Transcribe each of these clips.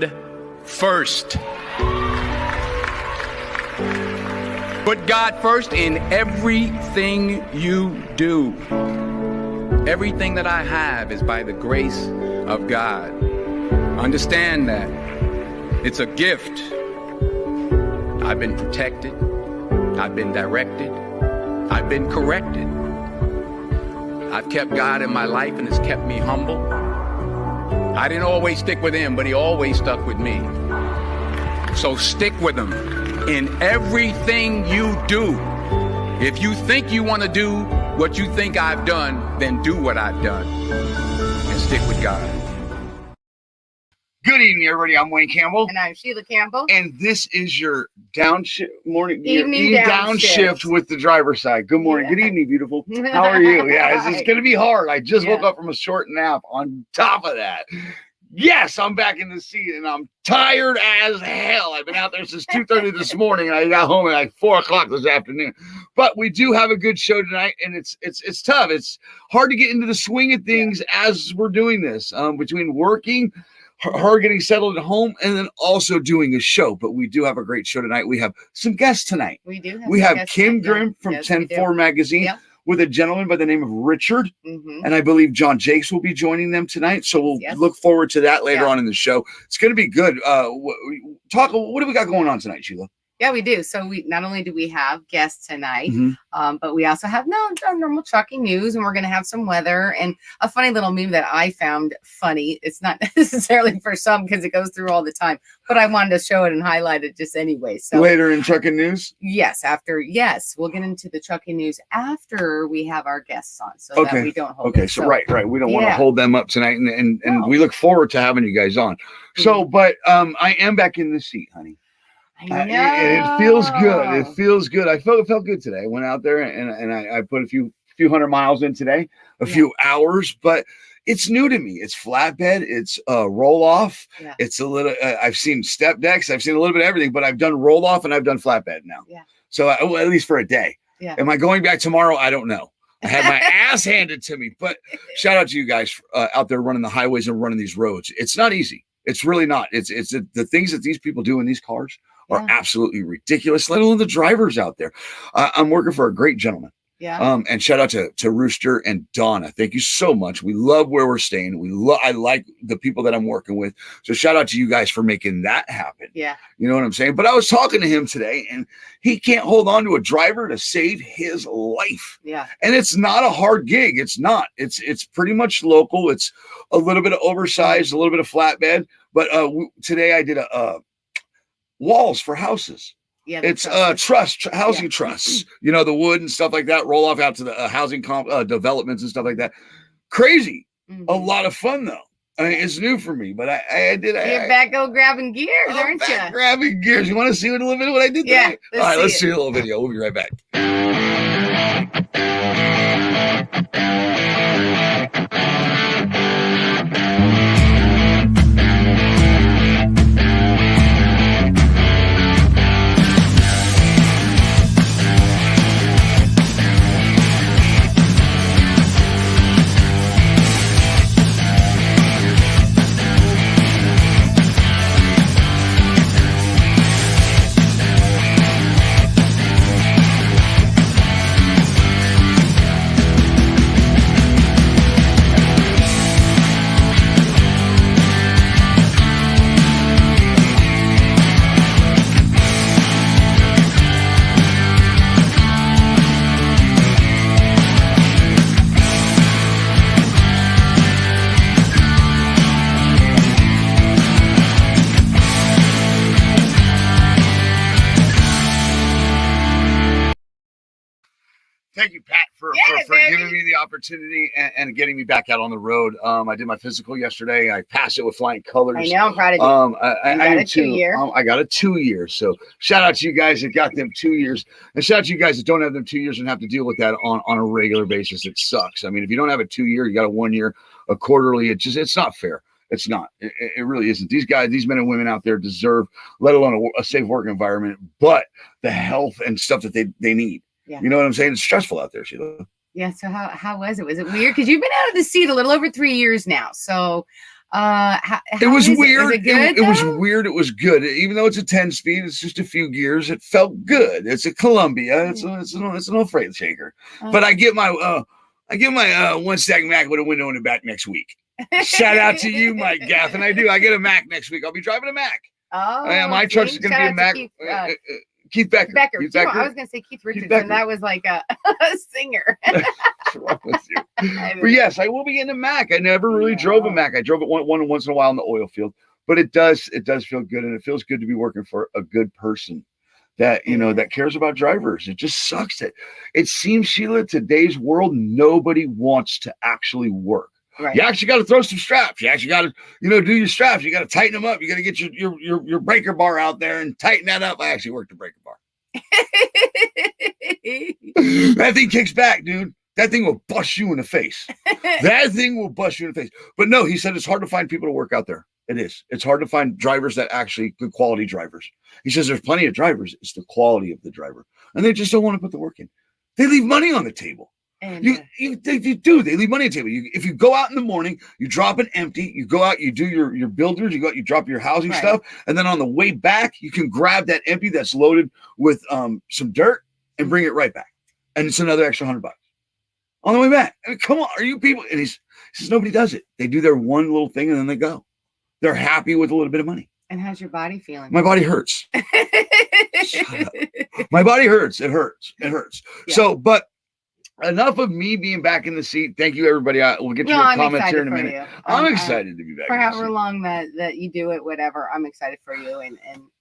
God first. Put God first in everything you do. Everything that I have is by the grace of God. Understand that. It's a gift. I've been protected. I've been directed. I've been corrected. I've kept God in my life and it's kept me humble. I didn't always stick with him, but he always stuck with me. So stick with him in everything you do. If you think you want to do what you think I've done, then do what I've done and stick with God. Good evening, everybody. I'm Wayne Campbell. And I'm Sheila Campbell. And this is your Evening downshift with the driver's side. Good morning. Yeah. Good evening, beautiful. How are you? Yeah, it's going to be hard. I just woke up from a short nap on top of that. Yes, I'm back in the seat and I'm tired as hell. I've been out there since 2:30 this morning and I got home at like 4 o'clock this afternoon. But we do have a good show tonight and it's tough. It's hard to get into the swing of things as we're doing this, between working, her getting settled at home, and then also doing a show. But we do have a great show tonight. We have some guests tonight. We do. We have Kim Grimm from 10-4 Magazine. Yep. With a gentleman by the name of Richard. Mm-hmm. And I believe John Jakes will be joining them tonight. So we'll look forward to that later on in the show. It's going to be good. What do we got going on tonight, Sheila? Yeah, we do. So we not only do we have guests tonight, but we also have normal trucking news, and we're going to have some weather and a funny little meme that I found funny. It's not necessarily for some because it goes through all the time, but I wanted to show it and highlight it just anyway. So later in trucking news? Yes, we'll get into the trucking news after we have our guests on, so that we don't hold them. So right. We don't want to hold them up tonight, and we look forward to having you guys on. So, but I am back in the seat, honey. It feels good. It feels good. It felt good today. I went out there and I put a few hundred miles in today, a few hours, but it's new to me. It's flatbed. It's roll off. Yeah. It's a little, I've seen step decks. I've seen a little bit of everything, but I've done roll off and I've done flatbed now. Yeah. So at least for a day. Yeah. Am I going back tomorrow? I don't know. I had my ass handed to me, but shout out to you guys out there running the highways and running these roads. It's not easy. It's really not. It's the things that these people do in these cars are absolutely ridiculous. Let alone the drivers out there. I'm working for a great gentleman. Yeah. And shout out to Rooster and Donna. Thank you so much. We love where we're staying. I like the people that I'm working with. So shout out to you guys for making that happen. Yeah. You know what I'm saying? But I was talking to him today and he can't hold on to a driver to save his life. Yeah. And it's not a hard gig. It's not. It's pretty much local. It's a little bit of oversized, a little bit of flatbed. But today I did a walls for houses. Yeah, it's housing trusts, you know, the wood and stuff like that, roll off out to the housing developments and stuff like that. Crazy. A lot of fun though. I mean, it's new for me, but I did. You're back grabbing gears, aren't you? Grabbing gears. You want to see a little bit of what I did today? All right, let's see a little video. We'll be right back. Thank you, Pat, for giving me the opportunity and getting me back out on the road. I did my physical yesterday. I passed it with flying colors. I know, I'm proud of you. I got a 2-year. I got a 2 year. So shout out to you guys that got them 2 years. And shout out to you guys that don't have them 2 years and have to deal with that on a regular basis. It sucks. I mean, if you don't have a 2 year, you got a 1 year, a quarterly. It's not fair. It's not. It really isn't. These guys, these men and women out there deserve, let alone a safe work environment, but the health and stuff that they need. Yeah. You know what I'm saying? It's stressful out there, Sheila. Yeah. So how was it? Was it weird? Because you've been out of the seat a little over 3 years now. So It was weird. Is it good, it was weird. It was good. Even though it's a 10-speed, it's just a few gears. It felt good. It's a Columbia. It's an old freight shaker. But I get my one stack Mac with a window in the back next week. Shout out to you, Mike Gaff, and I get a Mac next week. I'll be driving a Mac. Oh, my truck's going to be a Mac. Keith Becker. Keith Becker. I was going to say Keith Richards, and that was like a singer. What's wrong with you? But yes, I will be getting a Mac. I never really drove a Mac. I drove it once in a while in the oil field, but it does feel good, and it feels good to be working for a good person that that cares about drivers. It just sucks that it seems, Sheila, today's world, nobody wants to actually work. Right. You actually got to throw some straps. You actually got to, do your straps. You got to tighten them up. You got to get your breaker bar out there and tighten that up. I actually worked the breaker bar. That thing kicks back, dude. That thing will bust you in the face. That thing will bust you in the face. But no, he said it's hard to find people to work out there. It is. It's hard to find drivers that actually good quality drivers. He says there's plenty of drivers. It's the quality of the driver. And they just don't want to put the work in. They leave money on the table. They leave money on the table. If you go out in the morning, you drop it empty, you go out, you do your builders, you drop your housing stuff, and then on the way back, you can grab that empty that's loaded with some dirt and bring it right back. And it's another extra $100 on the way back. I mean, come on, are you people? And he says nobody does it. They do their one little thing and then they go. They're happy with a little bit of money. And how's your body feeling? My body hurts. Shut up. My body hurts. It hurts. It hurts. Yeah. So, but enough of me being back in the seat. Thank you, everybody. We'll get to your comments here in a minute. I'm excited to be back. For however long that you do it, whatever, I'm excited for you, and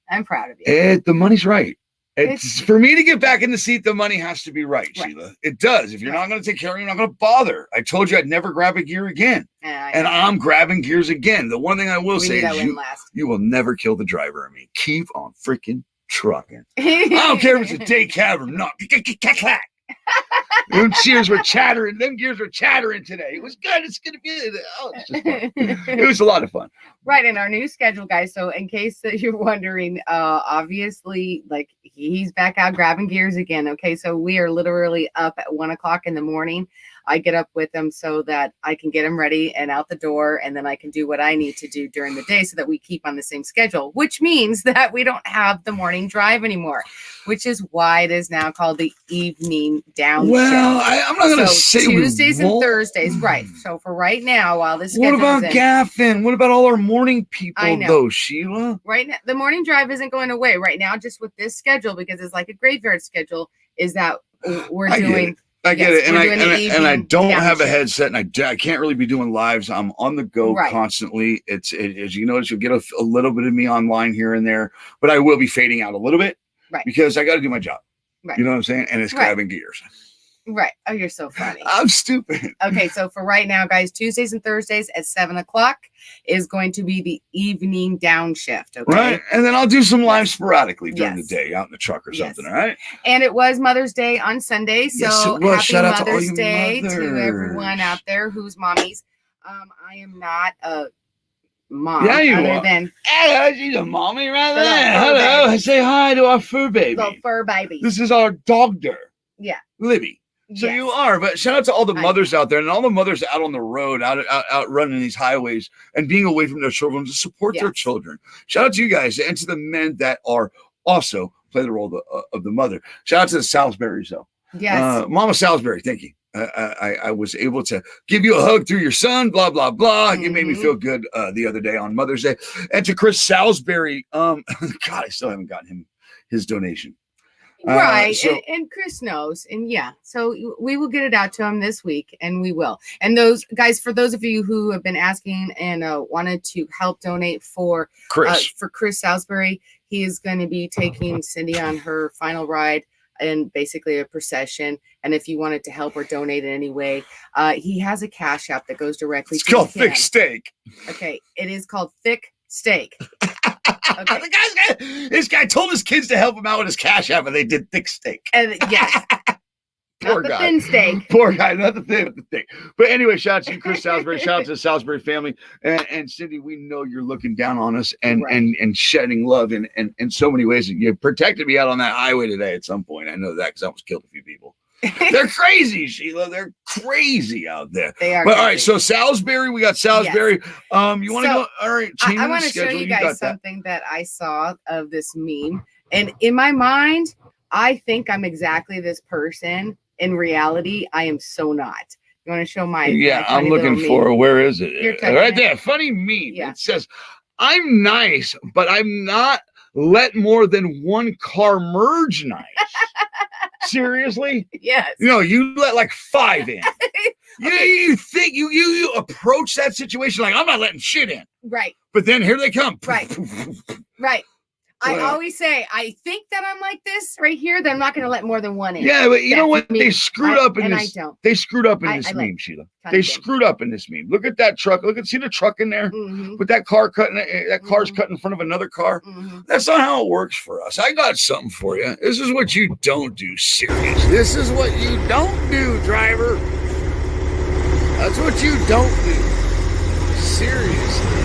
I'm proud of you. The money's right. It's for me to get back in the seat. The money has to be right, Sheila. It does. If you're not going to take care of it, you're not going to bother. I told you I'd never grab a gear again, and I'm grabbing gears again. The one thing I will say is you will never kill the driver. I mean, keep on freaking trucking. I don't care if it's a day cab or not. Them gears were chattering today. It was good. It's gonna be it's just fun. It was a lot of fun. Right, in our new schedule, guys. So in case that you're wondering, obviously, like, he's back out grabbing gears again. Okay, so we are literally up at 1:00 in the morning. I get up with him so that I can get him ready and out the door, and then I can do what I need to do during the day so that we keep on the same schedule, which means that we don't have the morning drive anymore, which is why it is now called the Evening Downshift. Well, I'm not going to say Tuesdays and Thursdays, right? So for right now, while this schedule what about Gaffin? What about all our morning people, though, Sheila? Right now, the morning drive isn't going away right now, just with this schedule, because it's like a graveyard schedule, is that we're doing... I get it, and I don't have a headset, and I can't really be doing lives. I'm on the go constantly. As you notice, you'll get a little bit of me online here and there, but I will be fading out a little bit, because I got to do my job. Right. You know what I'm saying? And it's grabbing gears. Right. Oh, you're so funny. I'm stupid. Okay, so for right now, guys, Tuesdays and Thursdays at 7:00 is going to be the Evening Downshift. Okay. Right. And then I'll do some live sporadically during the day out in the truck or something. All right. And it was Mother's Day on Sunday. So happy Mother's Day to everyone out there who's mommies. I am not a mom. Yeah, you are. Hello, she's a mommy right there. Hello. Say hi to our fur baby. Little fur baby. This is our dogger. Yeah. Libby. So you are, but shout out to all the mothers out there and all the mothers out on the road, out running these highways and being away from their children to support their children. Shout out to you guys and to the men that are also play the role of the mother. Shout out to the Salisburys, though. Yes. Mama Salisbury, thank you. I was able to give you a hug through your son, blah, blah, blah. You made me feel good the other day on Mother's Day. And to Chris Salisbury, God, I still haven't gotten him his donation. Right. And Chris knows. And so we will get it out to him this week, and we will. And those guys, for those of you who have been asking and wanted to help donate for Chris Salisbury, he is going to be taking Cindy on her final ride in basically a procession. And if you wanted to help or donate in any way, he has a cash app that goes directly to called Thick Steak. Okay. It is called Thick Steak. Okay. This guy told his kids to help him out with his cash app, and they did Thick Steak. And yes. Poor guy. Thin steak. Poor guy, not the thin, but the thick. But anyway, shout out to you, Chris Salisbury. Shout out to the Salisbury family. And Cindy, we know you're looking down on us and shedding love in so many ways. You protected me out on that highway today at some point. I know that because I almost killed a few people. They're crazy, Sheila. They're crazy out there. They are. But all right, so Salisbury, we got Salisbury. Yes. You want to go? All right, I want to show you guys something that I saw of this meme, and in my mind, I think I'm exactly this person. In reality, I am so not. You want to show my? Yeah, my I'm looking for. Where is it? Right there, funny meme. Yeah. It says, "I'm nice, but I'm not. Let more than one car merge nice." Seriously? Yes. No, you let like 5 in. You think you approach that situation like, I'm not letting shit in. Right. But then here they come. Right. Right. I always say, I think that I'm like this right here, that I'm not going to let more than one in. Yeah, but you know what? They screwed up in this. I don't. They screwed up in this meme, Sheila. They screwed up in this meme. Look at that truck. See the truck in there? Mm-hmm. With that car cutting, that car's cut in front of another car. Mm-hmm. That's not how it works for us. I got something for you. This is what you don't do, serious. This is what you don't do, driver. That's what you don't do. Seriously.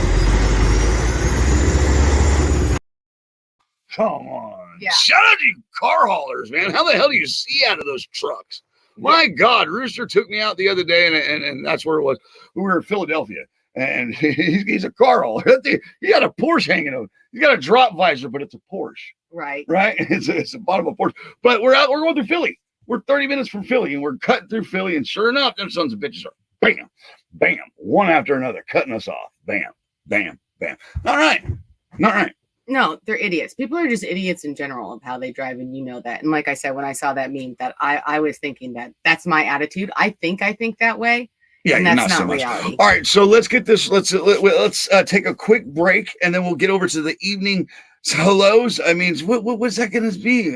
Come on. Yeah. Shout out to you car haulers, man. How the hell do you see out of those trucks? My God, Rooster took me out the other day, and that's where it was. We were in Philadelphia, and he's a car hauler. He got a Porsche hanging over. He's got a drop visor, but it's a Porsche. Right. Right? It's the bottom of a Porsche. But we're going through Philly. We're 30 minutes from Philly, and we're cutting through Philly, and sure enough, them sons of bitches are bam, bam, one after another, cutting us off. Bam, bam, bam. All right. No, they're idiots. People are just idiots in general of how they drive, and you know that. And like I said, when I saw that meme, that I was thinking that's my attitude. I think that way. Yeah, and that's not so much. Reality. All right, so let's get this. Let's take a quick break, and then we'll get over to the evening hellos. I mean, what's that going to be?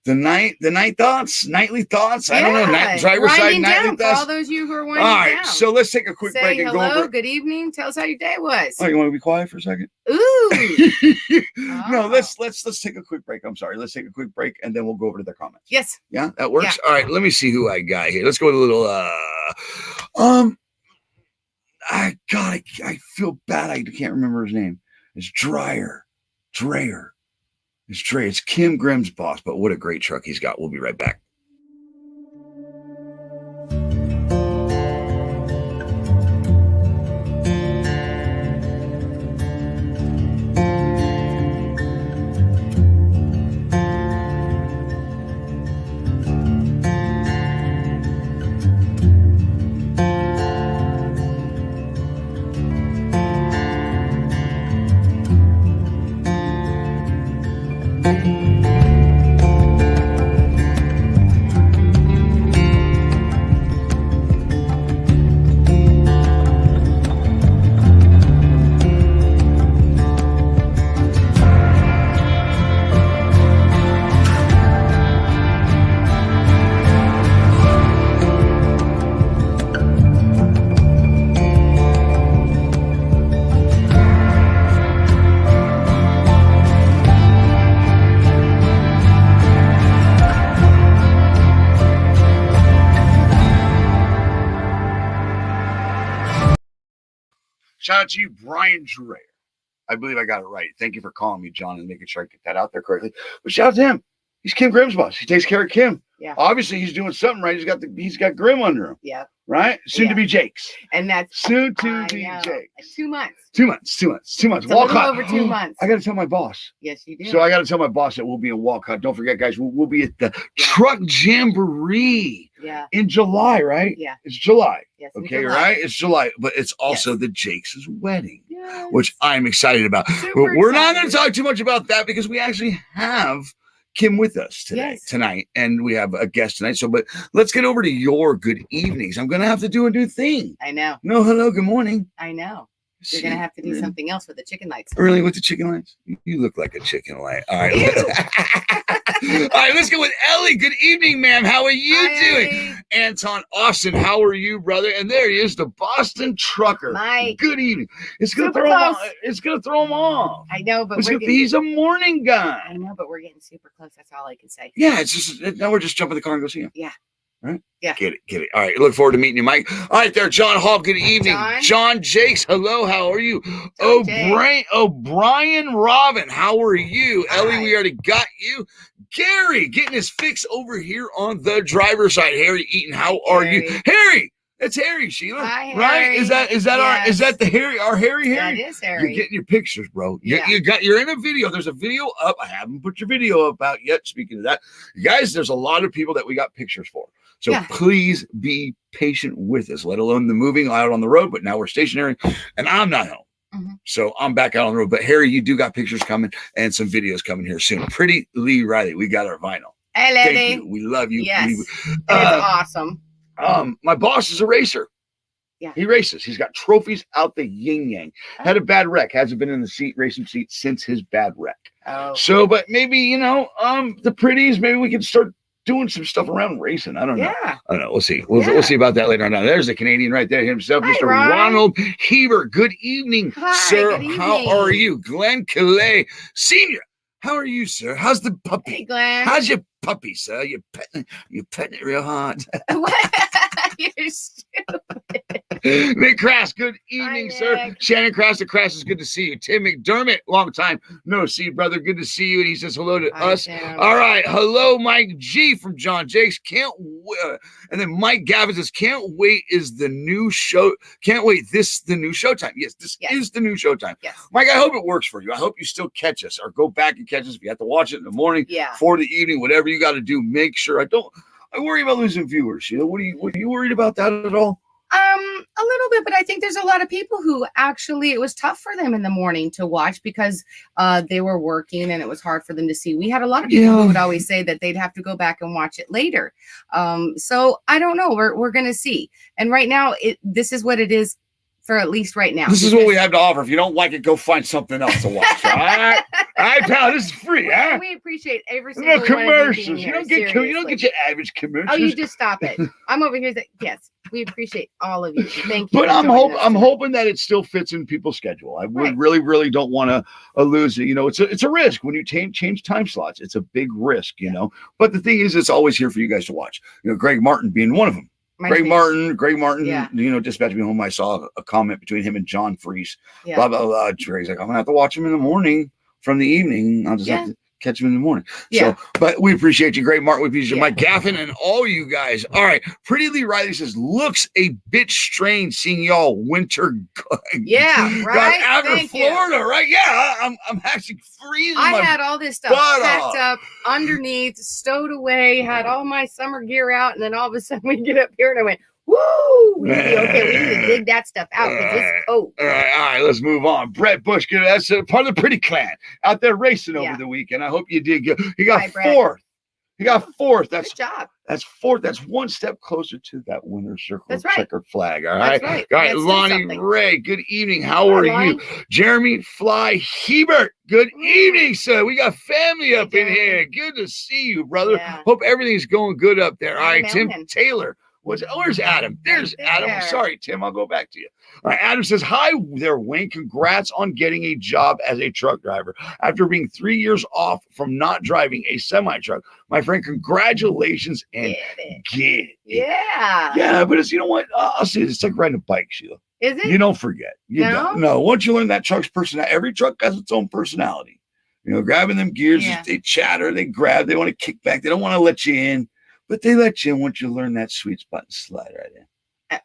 The night thoughts, nightly thoughts. I don't know. Driver's side nightly thoughts. For all those of you who are winding down. All right, down. so let's take a quick break and hello, go over. Good evening. Tell us how your day was. Oh, you want to be quiet for a second? Ooh. No, let's take a quick break. I'm sorry. Let's take a quick break, and then we'll go over to their comments. Yes. Yeah, that works. Yeah. All right, let me see who I got here. Let's go to a little. I feel bad. I can't remember his name. It's Dreyer. It's Kim Grimm's boss, but what a great truck he's got. We'll be right back. Shout out to you, Brian Dreyer. I believe I got it right. Thank you for calling me, John, and making sure I get that out there correctly. But shout out to him. He's Kim Grimm's boss. He takes care of Kim. Yeah. Obviously, he's doing something right. He's got Grimm under him. Yeah. Right? Soon to be Jake's. And that's soon to be Jake's. 2 months. 2 months. 2 months. 2 months. It's Walcott. Over 2 months. I got to tell my boss. Yes, you do. So I got to tell my boss that we'll be in Walcott. Don't forget, guys, we'll be at the Truck Jamboree. Yeah. In July, right? Yeah. It's July. Yes. Okay, July. Right? It's July, but it's also the Jake's wedding, which I'm excited about. But we're not going to talk too much about that because we actually have Kim with us tonight, and we have a guest tonight. So, but let's get over to your good evenings. I'm going to have to do a new thing. I know. No, hello, good morning. I know. You're going to have to do something else with the chicken lights. Really? With the chicken lights? You look like a chicken light. All right. All right, let's go with Ellie. Good evening, ma'am. How are you doing? Ellie. Anton Austin, how are you, brother? And there he is, the Boston trucker. Mike. Good evening. It's going to throw him off. It's going to throw him off. I know, but he's a morning guy. I know, but we're getting super close. That's all I can say. Yeah, it's just now we're just jumping the car and go see him. Yeah. Right? Yeah. Get it. All right. Look forward to meeting you, Mike. All right, there, John Hall. Good evening. John Jakes. Hello. How are you? O'Brien Robin. How are you? Hi. Ellie, we already got you. Gary getting his fix over here on the driver's side. Harry Eaton, how are you? Harry, that's Harry, Sheila. Hi, Harry. Right? Is that the Harry, our Harry? That is Harry. You're getting your pictures, bro. Yeah. You're in a video. There's a video up. I haven't put your video up out yet. Speaking of that, you guys, there's a lot of people that we got pictures for. So please be patient with us, let alone the moving out on the road. But now we're stationary and I'm not home. So I'm back out on the road. But Harry, you do got pictures coming and some videos coming here soon. Pretty Lee Riley, we got our vinyl. Hey, lady. Thank you. We love you. Yes. It's awesome. My boss is a racer. Yeah. He races. He's got trophies out the yin yang. Had a bad wreck. Hasn't been in the racing seat since his bad wreck. Oh. So, but maybe, the pretties, maybe we can start doing some stuff around racing. I don't know. Yeah. I don't know. We'll see. We'll see about that later on. Now, there's the Canadian right there himself, Hi, Mr. Ron. Ronald Heber. Good evening, sir. Good evening. How are you? Glenn Calais Senior. How are you, sir? How's the puppy? Hey, Glenn. How's your puppy, sir? You petting it real hard. You're stupid. Nick Crass, good evening, Hi, sir. Nick. Shannon Crass, the Crass is good to see you. Tim McDermott, long time no see, brother. Good to see you. And he says hello to Hi, us. Tim. All right. Hello, Mike G from John Jakes. Can't wait. And then Mike Gavin says, can't wait is the new show. Can't wait. This the new showtime. Yes, this is the new showtime. Yes. Mike, I hope it works for you. I hope you still catch us or go back and catch us. If you have to watch it in the morning, for the evening, whatever you got to do, make sure I worry about losing viewers. Sheila, what are you worried about that at all? A little bit, but I think there's a lot of people who actually it was tough for them in the morning to watch because they were working and it was hard for them to see. We had a lot of people who would always say that they'd have to go back and watch it later. So I don't know. We're gonna see. And right now, this is what it is for at least right now. This is what we have to offer. If you don't like it, go find something else to watch. All right, pal. This is free, huh? We appreciate every single no commercials. One of you don't get your average commercials. Oh, you just stop it. I'm over here. Yes, we appreciate all of you. Thank you. But I'm hoping that it still fits in people's schedule. I would really don't want to lose it. It's a risk when you change time slots. It's a big risk, But the thing is, it's always here for you guys to watch. Greg Martin being one of them. Greg Martin, dispatched me home. I saw a comment between him and John Freese. Blah, blah, blah. Greg's like, I'm going to have to watch him in the morning from the evening. I'll just have to catch him in the morning. So, but we appreciate you, Greg Martin. We appreciate Mike Gaffin and all you guys. All right. Pretty Lee Riley says, looks a bit strange seeing y'all winter. Right. After Florida, right? Yeah. I'm actually freezing. I had all this stuff packed up underneath, stowed away, had all my summer gear out, and then all of a sudden we get up here and I went, woo! We need to dig that stuff out because it's cold. All right, let's move on. Brett Bush, that's part of the Pretty Clan out there racing over the weekend. I hope you did good. He got fourth. That's good job. That's fourth. That's one step closer to that winner's circle checkered flag. All right. All right, Lonnie Ray, good evening. How are you? Jeremy Fly Hebert, good evening, sir. We got family up in here. Good to see you, brother. Hope everything's going good up there. All right, Tim Taylor. Where's Adam? There's Adam. I'm sorry, Tim. I'll go back to you. All right, Adam says, hi there, Wayne. Congrats on getting a job as a truck driver. After being 3 years off from not driving a semi-truck, my friend, congratulations and get it. Yeah, but it's, I'll say it's like riding a bike, Sheila. Is it? You don't forget. No, once you learn that truck's personality, every truck has its own personality. Grabbing them gears, they chatter, they grab, they want to kick back. They don't want to let you in. But they let you in once you learn that sweet spot and slide right in.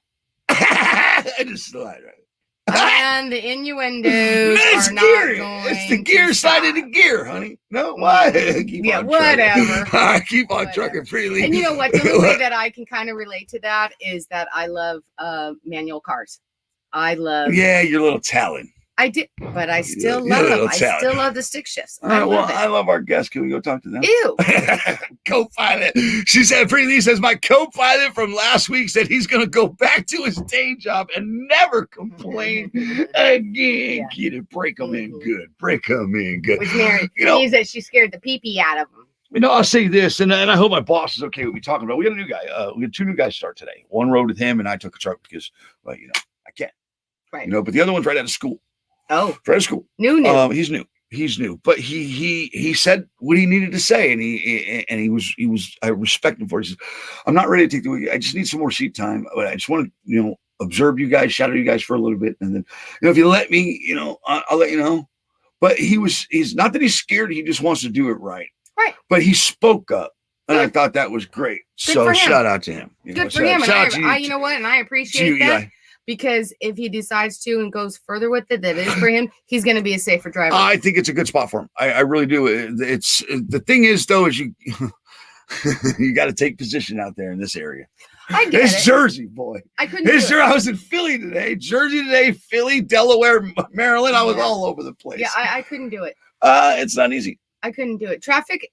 I just slide right in. And the innuendos are not going. It's the gear side of the gear, honey. No, why? Whatever. Keep on trucking freely. And you know what? The only way that I can kind of relate to that is that I love manual cars. I love. Yeah, your little Talon. I did, but I still love them. I still love the stick shifts. I love our guests. Can we go talk to them? Ew. Co-pilot. She said, Pretty Lee says, my co-pilot from last week said he's going to go back to his day job and never complain again. Get it. Break them in good. Break them in good. Which means that she scared the pee-pee out of them. I'll say this, and I hope my boss is okay with me talking about it. We got a new guy. We had two new guys start today. One rode with him, and I took a truck because, I can't. Right. But the other one's right out of school. Oh, right out of school. New. He's new, but he said what he needed to say, and he was I respect him for it. He says, I'm not ready to take the week. I just need some more seat time. But I just want to, observe you guys, shadow you guys for a little bit. And then, if you let me, I'll let you know. But he's not that he's scared. He just wants to do it right. Right. But he spoke up. And I thought that was great. Good so for him. shout out to him. Good for him. And you know what? And I appreciate that. Because if he decides to and goes further with it, that is for him, he's going to be a safer driver. I think it's a good spot for him. I really do. It's the thing is, though, is you got to take position out there in this area. I get it's Jersey, boy. I couldn't. I was in Philly today, Jersey today, Philly, Delaware, Maryland. I was all over the place. Yeah, I couldn't do it. It's not easy. I couldn't do it. Traffic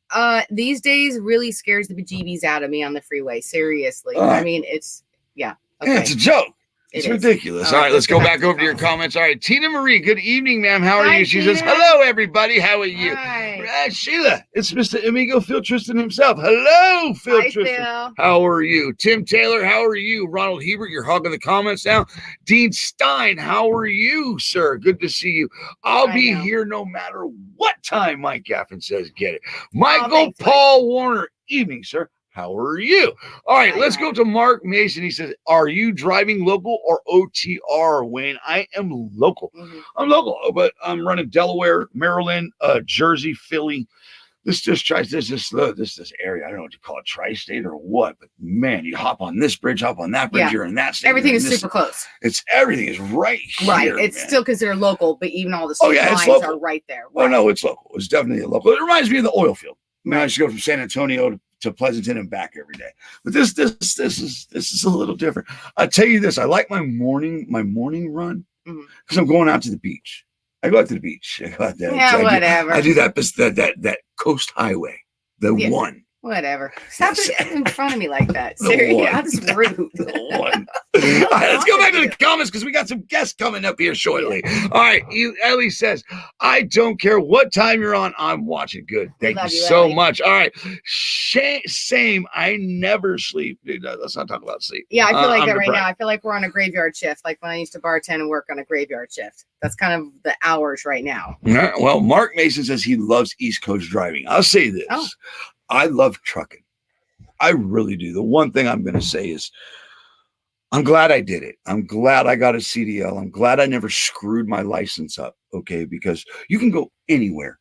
these days really scares the bejeebies out of me on the freeway. Seriously. I mean, it's okay. It's a joke. It's ridiculous. All right, let's go back over to your comments. All right, Tina Marie, good evening, ma'am. How are you? She says, hello, everybody. How are you? Hi. Sheila, it's Mr. Amigo Phil Tristan himself. Hello, Phil Tristan. Phil. How are you? Tim Taylor, how are you? Ronald Hebert, you're hogging the comments now. Dean Stein, how are you, sir? Good to see you. I'll be here no matter what time, Mike Gaffin says. Get it. Michael Paul Warner, evening, sir. How are you? All right, let's go to Mark Mason. He says, are you driving local or OTR, Wayne? I am local. I'm local, but I'm running Delaware, Maryland, Jersey, Philly. This area. I don't know what you call it, tri-state or what, but man, you hop on this bridge, hop on that bridge, you're in that state. Everything is super close. Everything is right here. Right. It's still considered local, but even all the state lines are right there. Right. Oh, no, it's local. It's definitely a local. It reminds me of the oil field. I mean, I used to go from San Antonio to Pleasanton and back every day. But this is a little different. I tell you this, I like my morning run because I'm going out to the beach. I go out to the beach. I go out there. Whatever. I do that coast highway, the one. Whatever. Stop it in front of me like that. Seriously, that's rude. All right, let's go back to the comments because we got some guests coming up here shortly. All right, Ellie says, I don't care what time you're on, I'm watching. Good. Thank you so much. All right. Same. I never sleep. Dude, let's not talk about sleep. Yeah, I feel like that right now. I feel like we're on a graveyard shift, like when I used to bartend and work on a graveyard shift. That's kind of the hours right now. Yeah, well, Mark Mason says he loves East Coast driving. I'll say this. I love trucking. I really do. The one thing I'm going to say is I'm glad I did it. I'm glad I got a CDL. I'm glad I never screwed my license up. Okay. Because you can go anywhere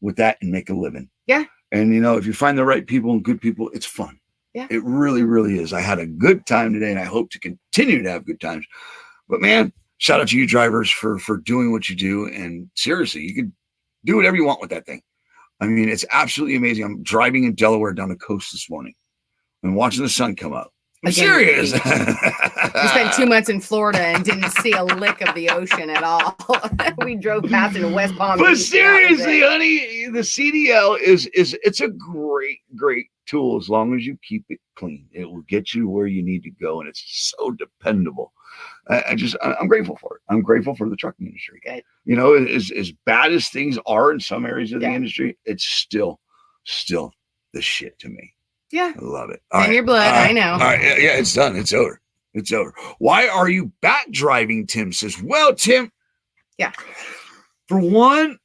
with that and make a living. Yeah. And if you find the right people and good people, it's fun. Yeah. It really, really is. I had a good time today and I hope to continue to have good times. But man, shout out to you drivers for doing what you do. And seriously, you can do whatever you want with that thing. I mean, it's absolutely amazing. I'm driving in Delaware down the coast this morning and watching the sun come up. I'm serious. We spent 2 months in Florida and didn't see a lick of the ocean at all. We drove past it in West Palm Beach. But seriously, honey, the CDL it's a great tool as long as you keep it clean. It will get you where you need to go, and it's so dependable. I'm grateful for it. I'm grateful for the trucking industry. Good. As bad as things are in some areas of the industry, it's still the shit to me. Yeah. I love it. In your blood, I know. All right. Yeah, it's done. It's over. Why are you back driving? Tim says, well, Tim. Yeah. For one,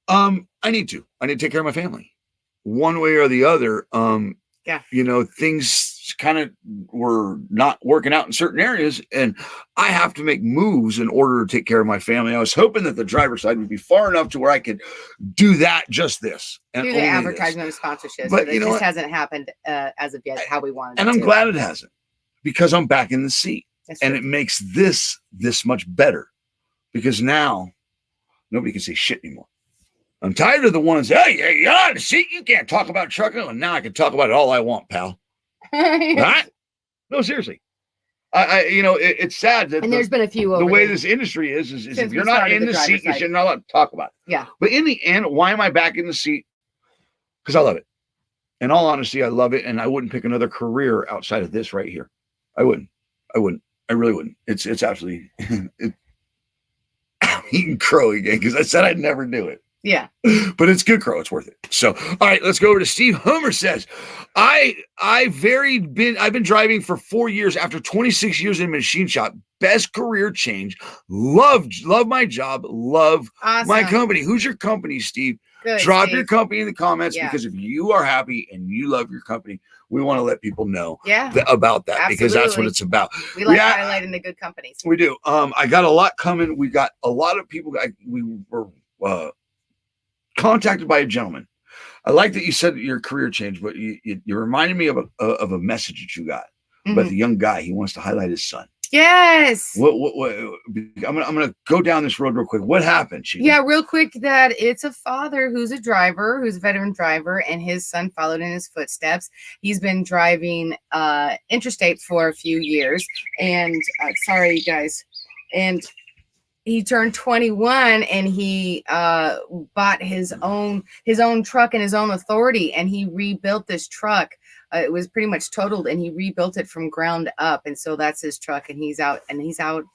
I need to take care of my family one way or the other. Things kind of were not working out in certain areas, and I have to make moves in order to take care of my family. I was hoping that the driver's side would be far enough to where I could do that, just this. And do the advertisement of sponsorships. But it just hasn't happened as of yet how we wanted and I'm glad it hasn't, because I'm back in the seat. And it makes this much better, because now nobody can say shit anymore. I'm tired of the ones, hey, you're on the seat, you can't talk about trucking. And now I can talk about it all I want, pal. Right? No, seriously. It's sad that there's been a few the way this industry is if you're not in the seat, you should not allowed to talk about it. Yeah. But in the end, why am I back in the seat? Because I love it. In all honesty, I love it, and I wouldn't pick another career outside of this right here. I wouldn't. I really wouldn't. It's absolutely I'm eating crow again because I said I'd never do it. Yeah. But it's good crow. It's worth it. So, all right, let's go over to Steve Homer says, I've been driving for 4 years after 26 years in a machine shop. Best career change. Love my job. Love my company. Who's your company, Steve? Good, Drop Steve. your company in the comments, because if you are happy and you love your company, we want to let people know about that. Absolutely. Because that's what it's about. We like highlighting the good companies. We do. I got a lot coming. We got a lot of people. We were contacted by a gentleman I like that you said that your career changed, but you reminded me of a message that you got about the young guy. He wants to highlight his son. Yes. What I'm gonna go down this road real quick. What happened, Sheila? Yeah, real quick, that it's a father who's a driver, who's a veteran driver, and his son followed in his footsteps. He's been driving interstate for a few years, and sorry, you guys, and he turned 21 and he bought his own truck and his own authority, and he rebuilt this truck. It was pretty much totaled, and he rebuilt it from ground up. And so that's his truck, and he's out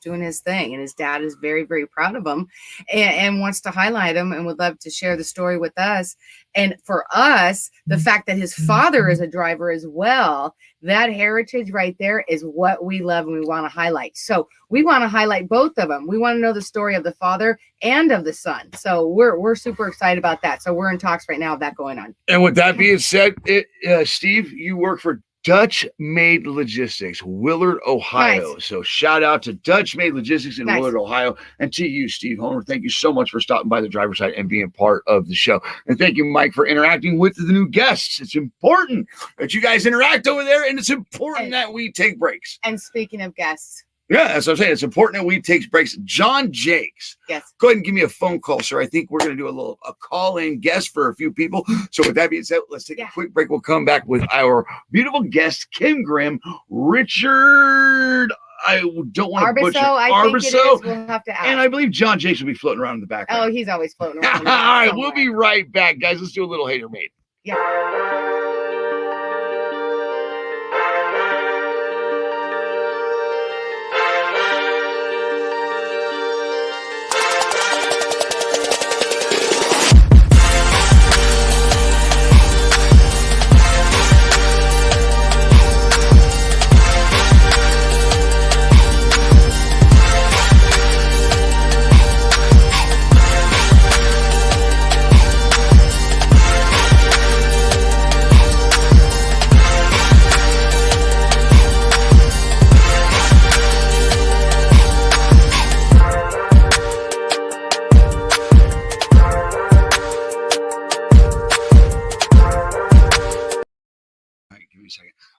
doing his thing. And his dad is very, very proud of him and wants to highlight him and would love to share the story with us. And for us, the fact that his father is a driver as well, that heritage right there is what we love and we want to highlight. So we want to highlight both of them. We want to know the story of the father and of the son. So we're super excited about that. So we're in talks right now of that going on. And with that being said, Steve, you work for Dutch Made Logistics, Willard, Ohio. Nice. So shout out to Dutch Made Logistics in Willard, Ohio. And to you, Steve Homer, thank you so much for stopping by the driver's side and being part of the show. And thank you, Mike, for interacting with the new guests. It's important that you guys interact over there, and it's important that we take breaks. And speaking of guests. Yeah, that's what I'm saying. It's important that we take breaks. John Jakes. Yes. Go ahead and give me a phone call, sir. I think we're going to do a call-in guest for a few people. So with that being said, let's take a quick break. We'll come back with our beautiful guest, Kim Grimm, Richard. I don't want to butcher Arbiso. We'll have to ask. And I believe John Jakes will be floating around in the background. Oh, he's always floating around. All right, we'll be right back, guys. Let's do a little Hater Made. Yeah.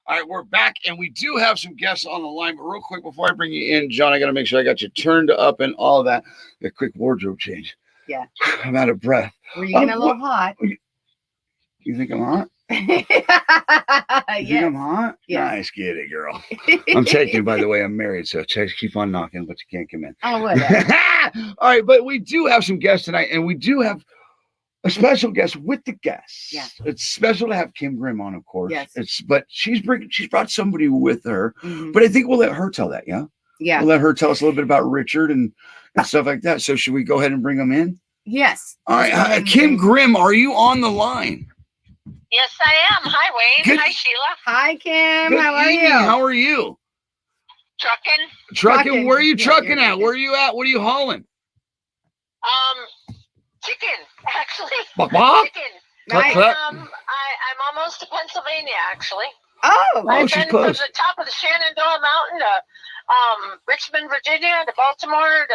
All right, we're back, and we do have some guests on the line. But real quick, before I bring you in, John, I got to make sure I got you turned up and all of that. A quick wardrobe change. Yeah. I'm out of breath. Were you getting a little hot? You think I'm hot? You think I'm hot? Yeah. Nice, get it, girl. I'm taken, by the way. I'm married, so keep on knocking, but you can't come in. Oh, whatever. All right, but we do have some guests tonight, and we do have a special guest with the guests. Yeah. It's special to have Kim Grimm on, of course. Yes. But she's brought somebody with her. Mm-hmm. But I think we'll let her tell that, yeah? Yeah. We'll let her tell us a little bit about Richard and stuff like that. So should we go ahead and bring him in? Yes. All right. Kim Grimm, are you on the line? Yes, I am. Hi, Wayne. Good. Hi, Sheila. Hi, Kim. Good How are evening. you? How are you? Trucking. Where are you trucking at? Where are you at? What are you hauling? Chicken, actually. Chicken. Nice. I'm almost to Pennsylvania, actually. Oh, she's been close. From the top of the Shenandoah Mountain to Richmond, Virginia, to Baltimore,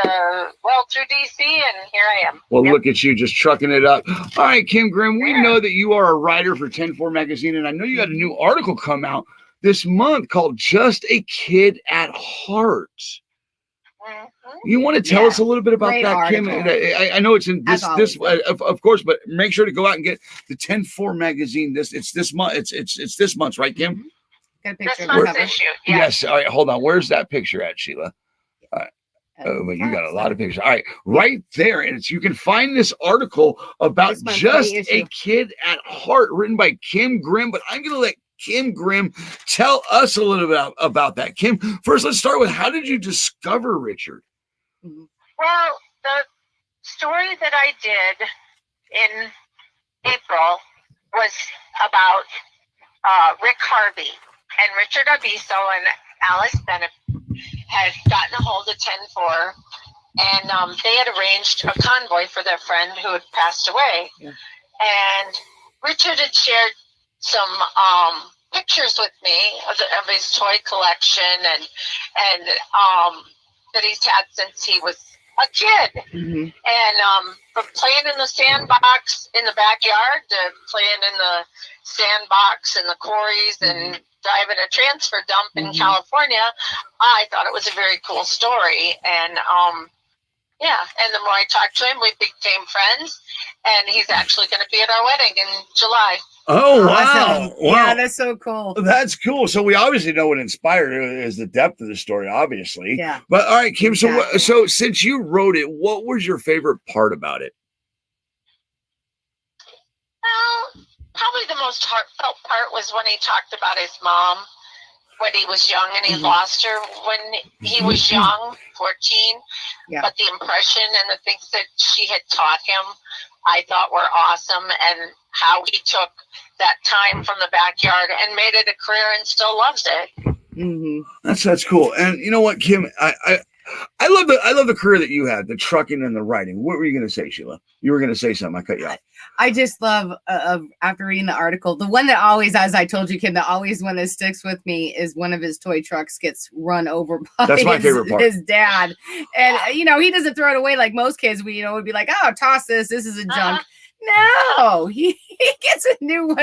through DC, and here I am. Well, Look at you, just trucking it up. All right, Kim Grimm, we know that you are a writer for 10-4 magazine, and I know you had a new article come out this month called "Just a Kid at Heart." You want to tell us a little bit about Great that, article. Kim? I know it's in this of course, but make sure to go out and get the 10-4 magazine. It's this month. It's this month's, right, Kim? Mm-hmm. Got a picture this month's issue. Yes. All right. Hold on. Where's that picture at, Sheila? All right. Oh, you got a lot of pictures. All right, right there, and you can find this article about Just a Kid at Heart, written by Kim Grimm. But I'm going to let Kim Grimm tell us a little bit about that. Kim, first, let's start with, how did you discover Richard? Well, the story that I did in April was about Rick Harvey, and Richard Abiso and Alice Bennett had gotten a hold of 10-4, and they had arranged a convoy for their friend who had passed away. Yeah. And Richard had shared some pictures with me of his toy collection and that he's had since he was a kid. And from playing in the sandbox in the backyard to playing in the sandbox in the quarries and driving a transfer dump in California, I thought it was a very cool story. And yeah, and the more I talked to him, we became friends, and he's actually going to be at our wedding in July. Oh, wow. Awesome. Wow. Yeah, that's so cool. That's cool. So we obviously know what inspired it is the depth of the story, obviously. Yeah. But all right, Kim, Exactly. so since you wrote it, what was your favorite part about it? Well, probably the most heartfelt part was when he talked about his mom when he was young, and he lost her when he was young, 14. Yeah. But the impression and the things that she had taught him, I thought were awesome, and how he took that time from the backyard and made it a career and still loves it. That's cool. And you know what, Kim, I love the career that you had, the trucking and the writing. What were you going to say, Sheila? You were going to say something. I cut you off. I just love, after reading the article, the one that always, as I told you, Kim, that always one that sticks with me is one of his toy trucks gets run over by That's my favorite part. His dad. And, you know, he doesn't throw it away like most kids, would be like, oh, toss this. This is a junk. No, he gets a new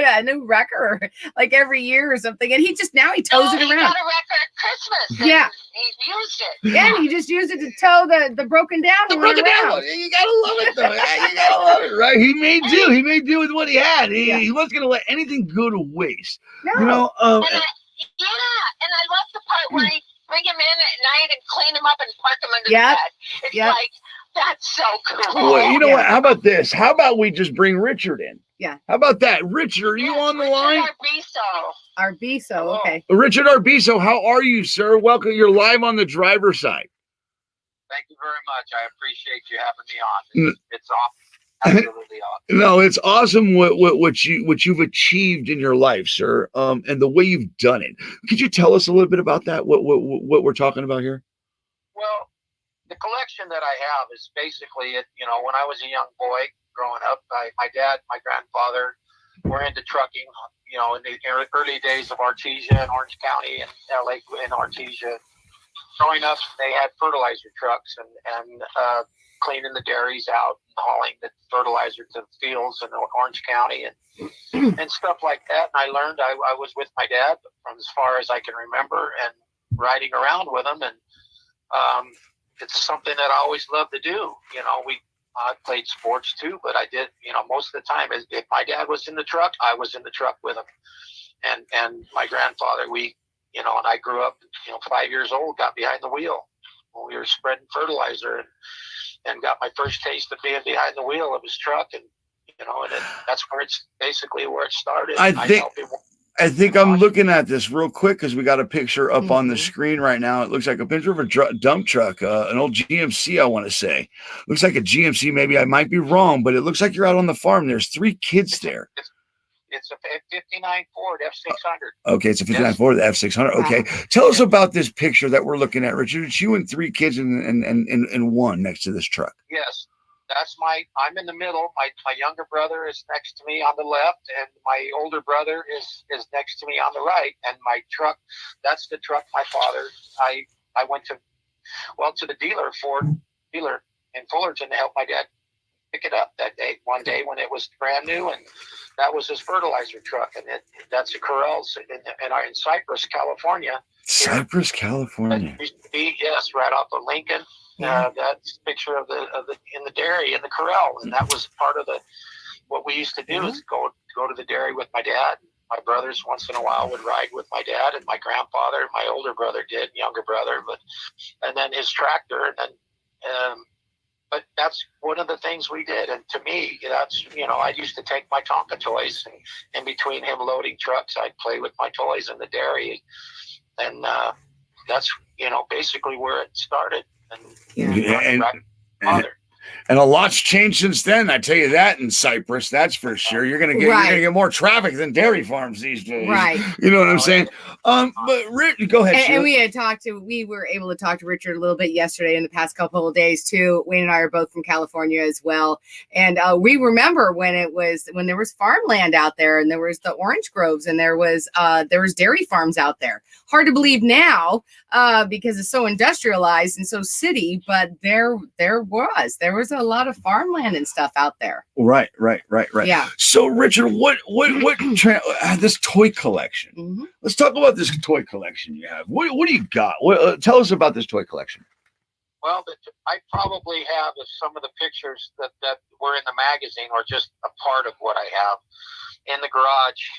record like every year or something, and he tows it around. He got a record at Christmas. Yeah, he used it. Yeah, and he just used it to tow the broken down. The broken down. You gotta love it though. You gotta love it, right? He made do. He made do with what he had. He wasn't gonna let anything go to waste. No. You know. And I love the part where he bring him in at night and clean him up and park him under the bed. It's like. That's so cool. Well, you know what? How about this? How about we just bring Richard in? Yeah. How about that? Richard, are you on the line? Arbiso, okay. Richard Arbiso, how are you, sir? Welcome. You're live on the driver's side. Thank you very much. I appreciate you having me on. It's awesome. Absolutely awesome. No, it's awesome what you've achieved in your life, sir. And the way you've done it. Could you tell us a little bit about that? What we're talking about here? Well, the collection that I have is basically it. You know, when I was a young boy growing up, my dad, my grandfather were into trucking. You know, in the early days of Artesia and Orange County and LA and Artesia. Growing up, they had fertilizer trucks and cleaning the dairies out and hauling the fertilizer to the fields in Orange County and stuff like that. And I learned I was with my dad from as far as I can remember and riding around with him and. It's something that I always loved to do. You know, I played sports too, but I did, you know, most of the time, if my dad was in the truck, I was in the truck with him. And my grandfather, and I grew up, 5 years old, got behind the wheel when we were spreading fertilizer and got my first taste of being behind the wheel of his truck. And, that's where it's basically where it started. I think I'm looking at this real quick because we got a picture up on the screen right now. It looks like a picture of a dump truck, an old GMC, I want to say. Looks like a GMC. Maybe I might be wrong, but it looks like you're out on the farm. There's 3 kids there. It's a 59 Ford F600. Okay, it's a 59 Ford F600. Okay. Tell us about this picture that we're looking at, Richard. It's you and 3 kids and one next to this truck. Yes. I'm in the middle. My younger brother is next to me on the left, and my older brother is next to me on the right. And my truck, that's the truck my father, I went to the Ford dealer in Fullerton to help my dad pick it up one day when it was brand new. And that was his fertilizer truck. And that's a Corrals in Cypress, California. Cypress, California. Yes, right off of Lincoln. That's a picture of the in the dairy in the corral, and that was part of what we used to do is go to the dairy with my dad. My brothers once in a while would ride with my dad, and my grandfather, my older brother did, younger brother, and then his tractor, and then but that's one of the things we did. And to me, that's, I used to take my Tonka toys and in between him loading trucks, I'd play with my toys in the dairy, and that's basically where it started. And a lot's changed since then. I tell you that in Cyprus, that's for sure. You're gonna get more traffic than dairy farms these days. Right. You know what I'm saying? But Rich, go ahead. And we were able to talk to Richard a little bit yesterday in the past couple of days too. Wayne and I are both from California as well. And we remember when there was farmland out there, and there was the orange groves, and there was dairy farms out there. Hard to believe now because it's so industrialized and so city, but there was a lot of farmland and stuff out there. Right. Yeah. So Richard, what this toy collection? Mm-hmm. Let's talk about this toy collection you have. What do you got? Tell us about this toy collection. Well, I probably have some of the pictures that were in the magazine, or just a part of what I have in the garage.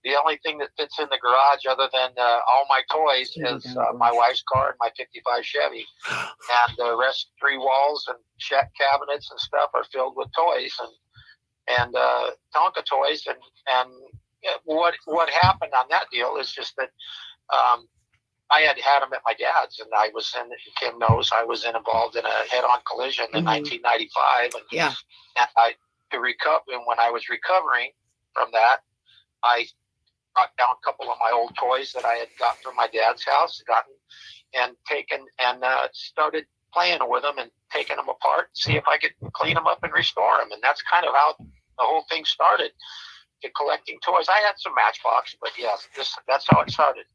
The only thing that fits in the garage, other than all my toys, is my wife's car and my '55 Chevy, and the rest 3 walls and cabinets and stuff are filled with toys and Tonka toys. And what happened on that deal is just that I had them at my dad's, and Kim knows I was involved in a head-on collision in 1995, and when I was recovering from that, I brought down a couple of my old toys that I had got from my dad's house, started playing with them and taking them apart, see if I could clean them up and restore them. And that's kind of how the whole thing started, to collecting toys. I had some Matchbox, but yes, that's how it started.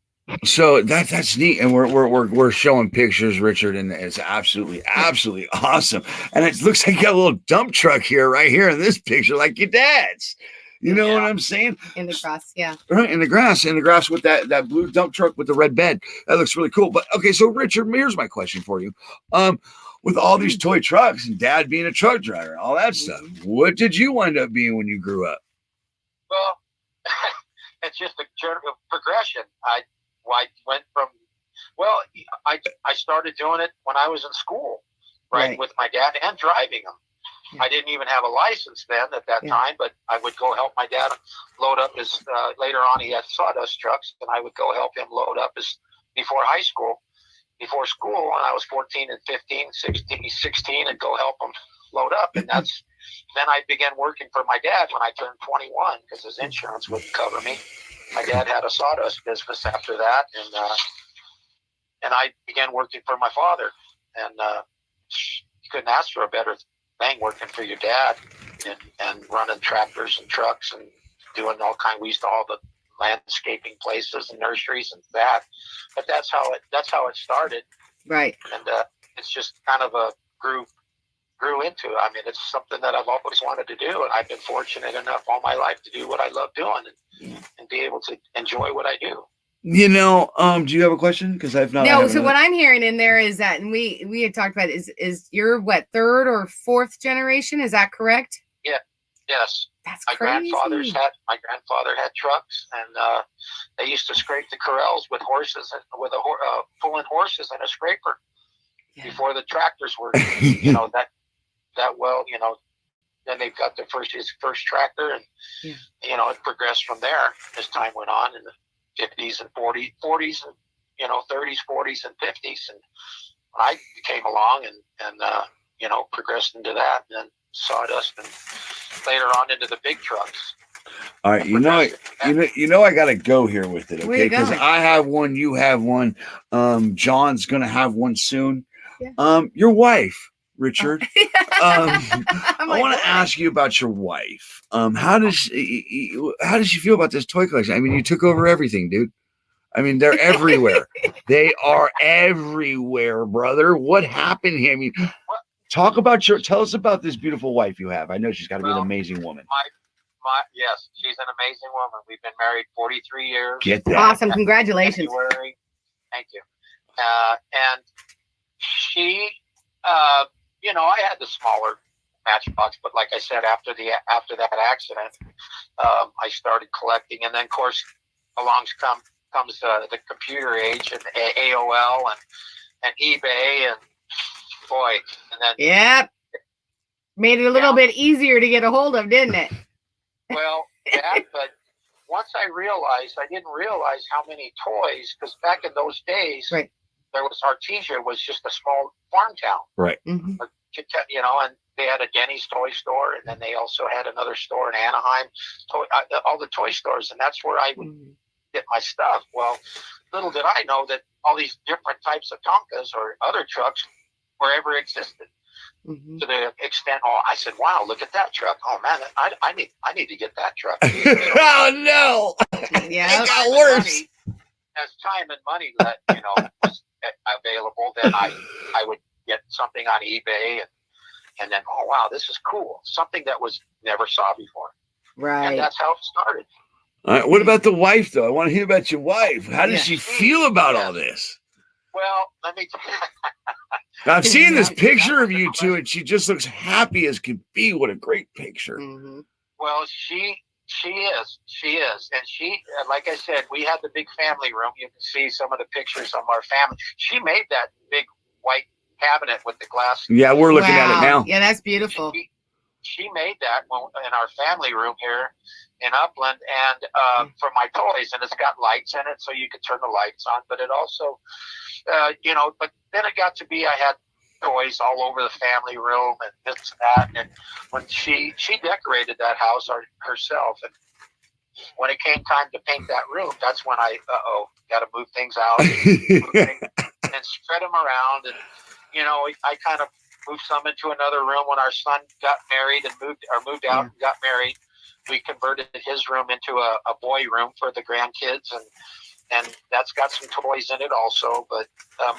So that's neat, and we're showing pictures, Richard, and it's absolutely awesome. And it looks like you got a little dump truck right here in this picture, like your dad's. You know what I'm saying? In the grass, yeah. Right, in the grass with that blue dump truck with the red bed. That looks really cool. But okay, so Richard, here's my question for you. With all these toy trucks and Dad being a truck driver, all that stuff, what did you wind up being when you grew up? Well, it's just a progression. I went from, I started doing it when I was in school, right, with my dad, and driving them. Yeah. I didn't even have a license then at that time, but I would go help my dad load up his, later on he had sawdust trucks, and I would go help him load up before school, when I was 14 and 15, 16, and go help him load up. And then I began working for my dad when I turned 21, because his insurance wouldn't cover me. My dad had a sawdust business after that, and I began working for my father. And you couldn't ask for a better thing, working for your dad and running tractors and trucks and doing all kinds. We used to all the landscaping places and nurseries and that. But that's how it started. Right. And it's just kind of grew into. I mean, it's something that I've always wanted to do, and I've been fortunate enough all my life to do what I love doing and be able to enjoy what I do. You know, do you have a question? Because I've not. No. So what I'm hearing in there is that, and we had talked about is you're what, 3rd or 4th generation? Is that correct? Yeah. Yes. That's my crazy. My grandfather had trucks, and they used to scrape the corrals with horses and pulling horses in a scraper before the tractors were, that well, then they got his first tractor, and it progressed from there as time went on in the 50s and 40s and 30s, 40s and 50s, and I came along and progressed into that, and then sawdust, and later on into the big trucks. All right, I gotta go here with it, okay? Because I have one, you have one. John's gonna have one soon. Yeah. Your wife, Richard. I want to ask you about your wife. How does she feel about this toy collection? I mean, you took over everything, dude. I mean, they're everywhere. They are everywhere, brother. What happened here? I mean, tell us about this beautiful wife you have. I know she's got to be an amazing woman. Yes, she's an amazing woman. We've been married 43 years. Get that. Awesome. Congratulations. February. Thank you. And she, I had the smaller Matchbox, but like I said, after that accident, I started collecting, and then of course along comes the computer age and AOL and eBay, and boy, and then made it a little bit easier to get a hold of, didn't it? Well, but once I didn't realize how many toys, because back in those days, there was Artesia was just a small farm town. Right. Mm-hmm. you know, and they had a Denny's toy store, and then they also had another store in Anaheim, all the toy stores, and that's where I would get my stuff. Well, little did I know that all these different types of Tonkas or other trucks wherever existed. To the extent, I said, "Wow, look at that truck! Oh man, I need to get that truck." Oh no! Yeah, it got worse. As time and money that was available, then I would get something on eBay, and then wow, this is cool, something that was never saw before. Right. And that's how it started. All right, what about the wife though? I want to hear about your wife. How does she feel about all this? Well, let me tell you. I've seen this picture of you two, and she just looks happy as can be. What a great picture. Well, she is, and she, like I said, we had the big family room. You can see some of the pictures of our family. She made that big white cabinet with the glass. Yeah, we're looking at it now. Yeah, that's beautiful. She made that in our family room here in Upland, and for my toys, and it's got lights in it, so you could turn the lights on. But it also, but then it got to be I had toys all over the family room and this and that. And when she decorated that house herself, and when it came time to paint that room, that's when I got to move things out and spread them around. And I kind of moved some into another room when our son got married and moved out and got married. We converted his room into a boy room for the grandkids, and that's got some toys in it also. But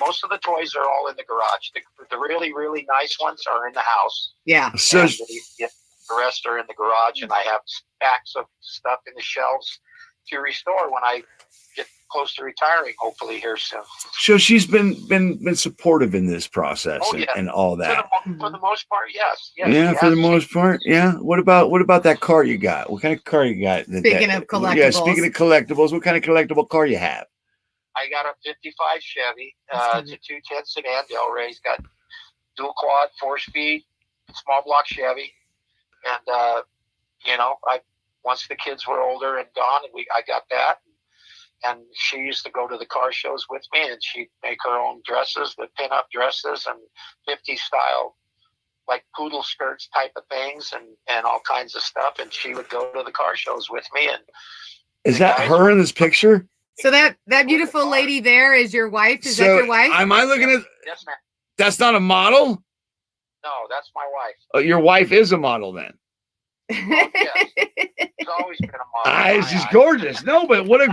most of the toys are all in the garage. The really, really nice ones are in the house. Yeah. So the rest are in the garage, and I have stacks of stuff in the shelves to restore when I get close to retiring, hopefully here soon. So she's been supportive in this process and all that. For the most part, yes. Yeah, for the most part, yeah. What about that car you got? What kind of car you got? Speaking of collectibles. Yeah, speaking of collectibles, what kind of collectible car you have? I got a 55 Chevy. It's a 210 sedan. Delray's got dual quad, 4-speed, small block Chevy. And, once the kids were older and gone, I got that. And she used to go to the car shows with me, and she'd make her own dresses, the pin-up dresses and 50s style, like poodle skirts type of things and all kinds of stuff. And she would go to the car shows with me. And is that her in this picture? So that beautiful lady there is your wife? Is that your wife? Am I looking at? Yes, ma'am. That's not a model? No, that's my wife. Oh, your wife is a model then? Yes. She's always been a model. She's gorgeous. No, but what a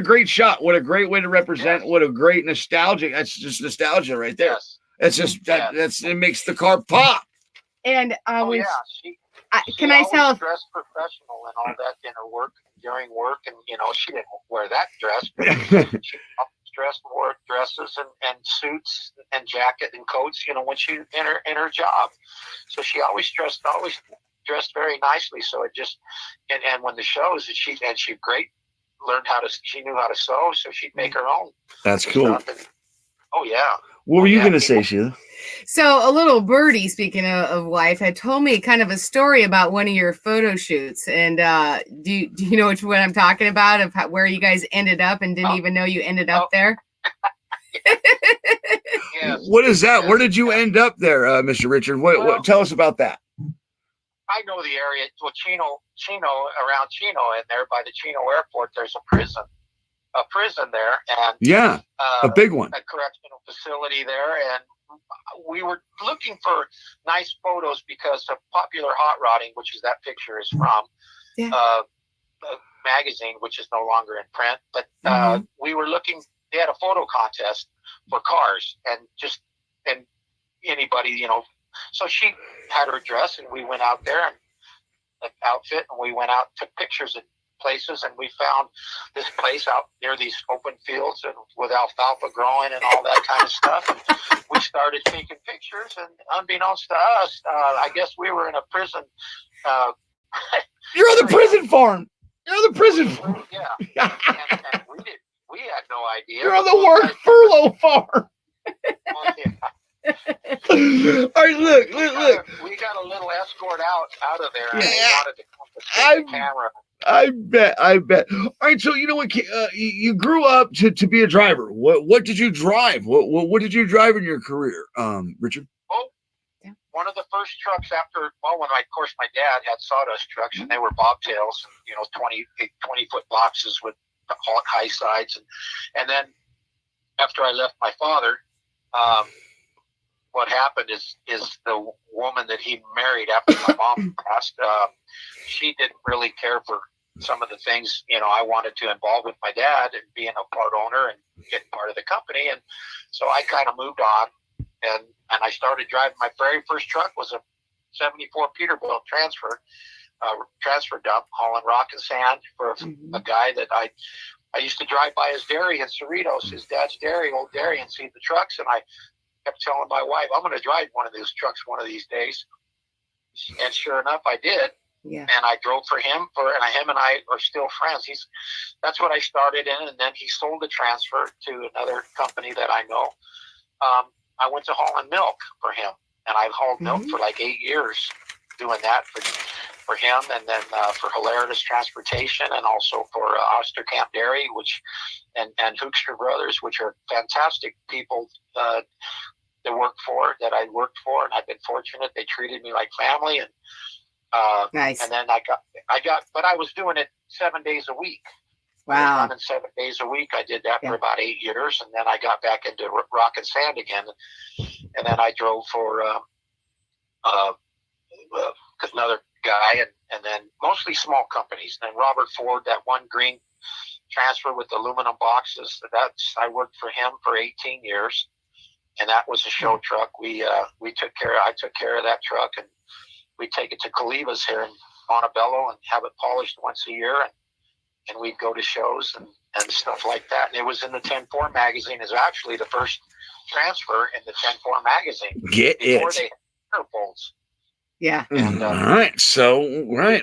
great shot. What a great way to represent. What a great nostalgic. That's just nostalgia right there. Yes. That's just it makes the car pop. And Can I tell? Dressed professional and all that in her work during work, and she didn't wear that dress, but she dressed wore dresses and suits and jacket and coats. When she in her job, so she always dressed very nicely. So it just and when the shows, she learned she knew how to sew, so she'd make her own. That's cool. What were you going to say, Sheila? So a little birdie, speaking of wife, had told me kind of a story about one of your photo shoots. And do you know which one I'm talking about, of where you guys ended up and didn't even know you ended up there? Yes. What is that? Where did you end up there, Mr. Richard? What tell us about that. I know the area. Well, Chino, around Chino, and there by the Chino airport, there's a prison there, and a big one, a correctional facility there. And we were looking for nice photos because of Popular Hot Rodding, which is that picture is from, a magazine, which is no longer in print. But we were looking. They had a photo contest for cars, and anybody, So she had her dress, and we went out there and an outfit, and we went out, took pictures at places, and we found this place out near these open fields and with alfalfa growing and all that kind of stuff. And we started taking pictures, and unbeknownst to us, I guess we were in a prison. You're on the prison farm. You're on the prison farm. Yeah. and we had no idea. You're on the work furlough farm. Well, yeah. All right, look. We got a little escort out of there. And they wanted to come to see the camera. I bet. All right, so you know what? You grew up to be a driver. What did you drive? What did you drive in your career, Richard? one of the first trucks after, well, when of course my dad had sawdust trucks, and they were bobtails, and 20-foot boxes with high sides, and then after I left my father, what happened is the woman that he married after my mom passed, she didn't really care for some of the things I wanted to involve with my dad and being a part owner and getting part of the company, and so I kind of moved on, and I started driving. My very first truck was a '74 Peterbilt transfer dump, hauling rock and sand for a guy that I used to drive by his dairy in Cerritos, his dad's dairy, old dairy, and see the trucks, and I kept telling my wife, I'm going to drive one of those trucks one of these days, and sure enough, I did. Yeah. And I drove for him, and him and I are still friends. That's what I started in, and then he sold the transfer to another company that I know. I went to hauling milk for him, and I've hauled milk for like 8 years, doing that for him, and then for Hilaritas Transportation, and also for Osterkamp Dairy, and Hoekstra Brothers, which are fantastic people that I worked for, and I've been fortunate. They treated me like family, and nice. And then I got, but I was doing it 7 days a week. Wow. I was running 7 days a week. I did that for about 8 years, and then I got back into rock and sand again, and then I drove for another guy, and then mostly small companies. And then Robert Ford, that one green transfer with aluminum boxes, I worked for him for 18 years, and that was a show truck. I took care of that truck, and we take it to Calivas here in Montebello and have it polished once a year, and we'd go to shows and stuff like that. And it was in the 10-4 magazine. Is actually the first transfer in the 10-4 magazine. Before they had airfolds. Yeah. And, all right. So,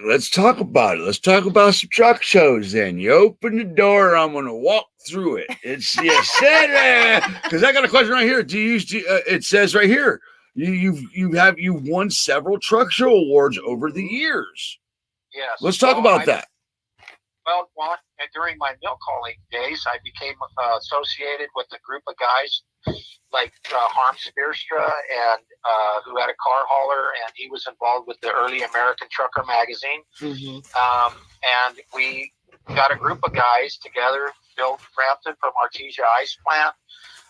let's talk about it. Let's talk about some truck shows then. You open the door, I'm going to walk through it. It's because I got a question right here. It says right here, you've won several truck show awards over the years. Yes. Let's talk about that. Well, during my milk hauling days, I became associated with a group of guys like Harm Spearstra, and who had a car hauler, and he was involved with the early American Trucker magazine. And we got a group of guys together, Bill Frampton from Artesia Ice Plant,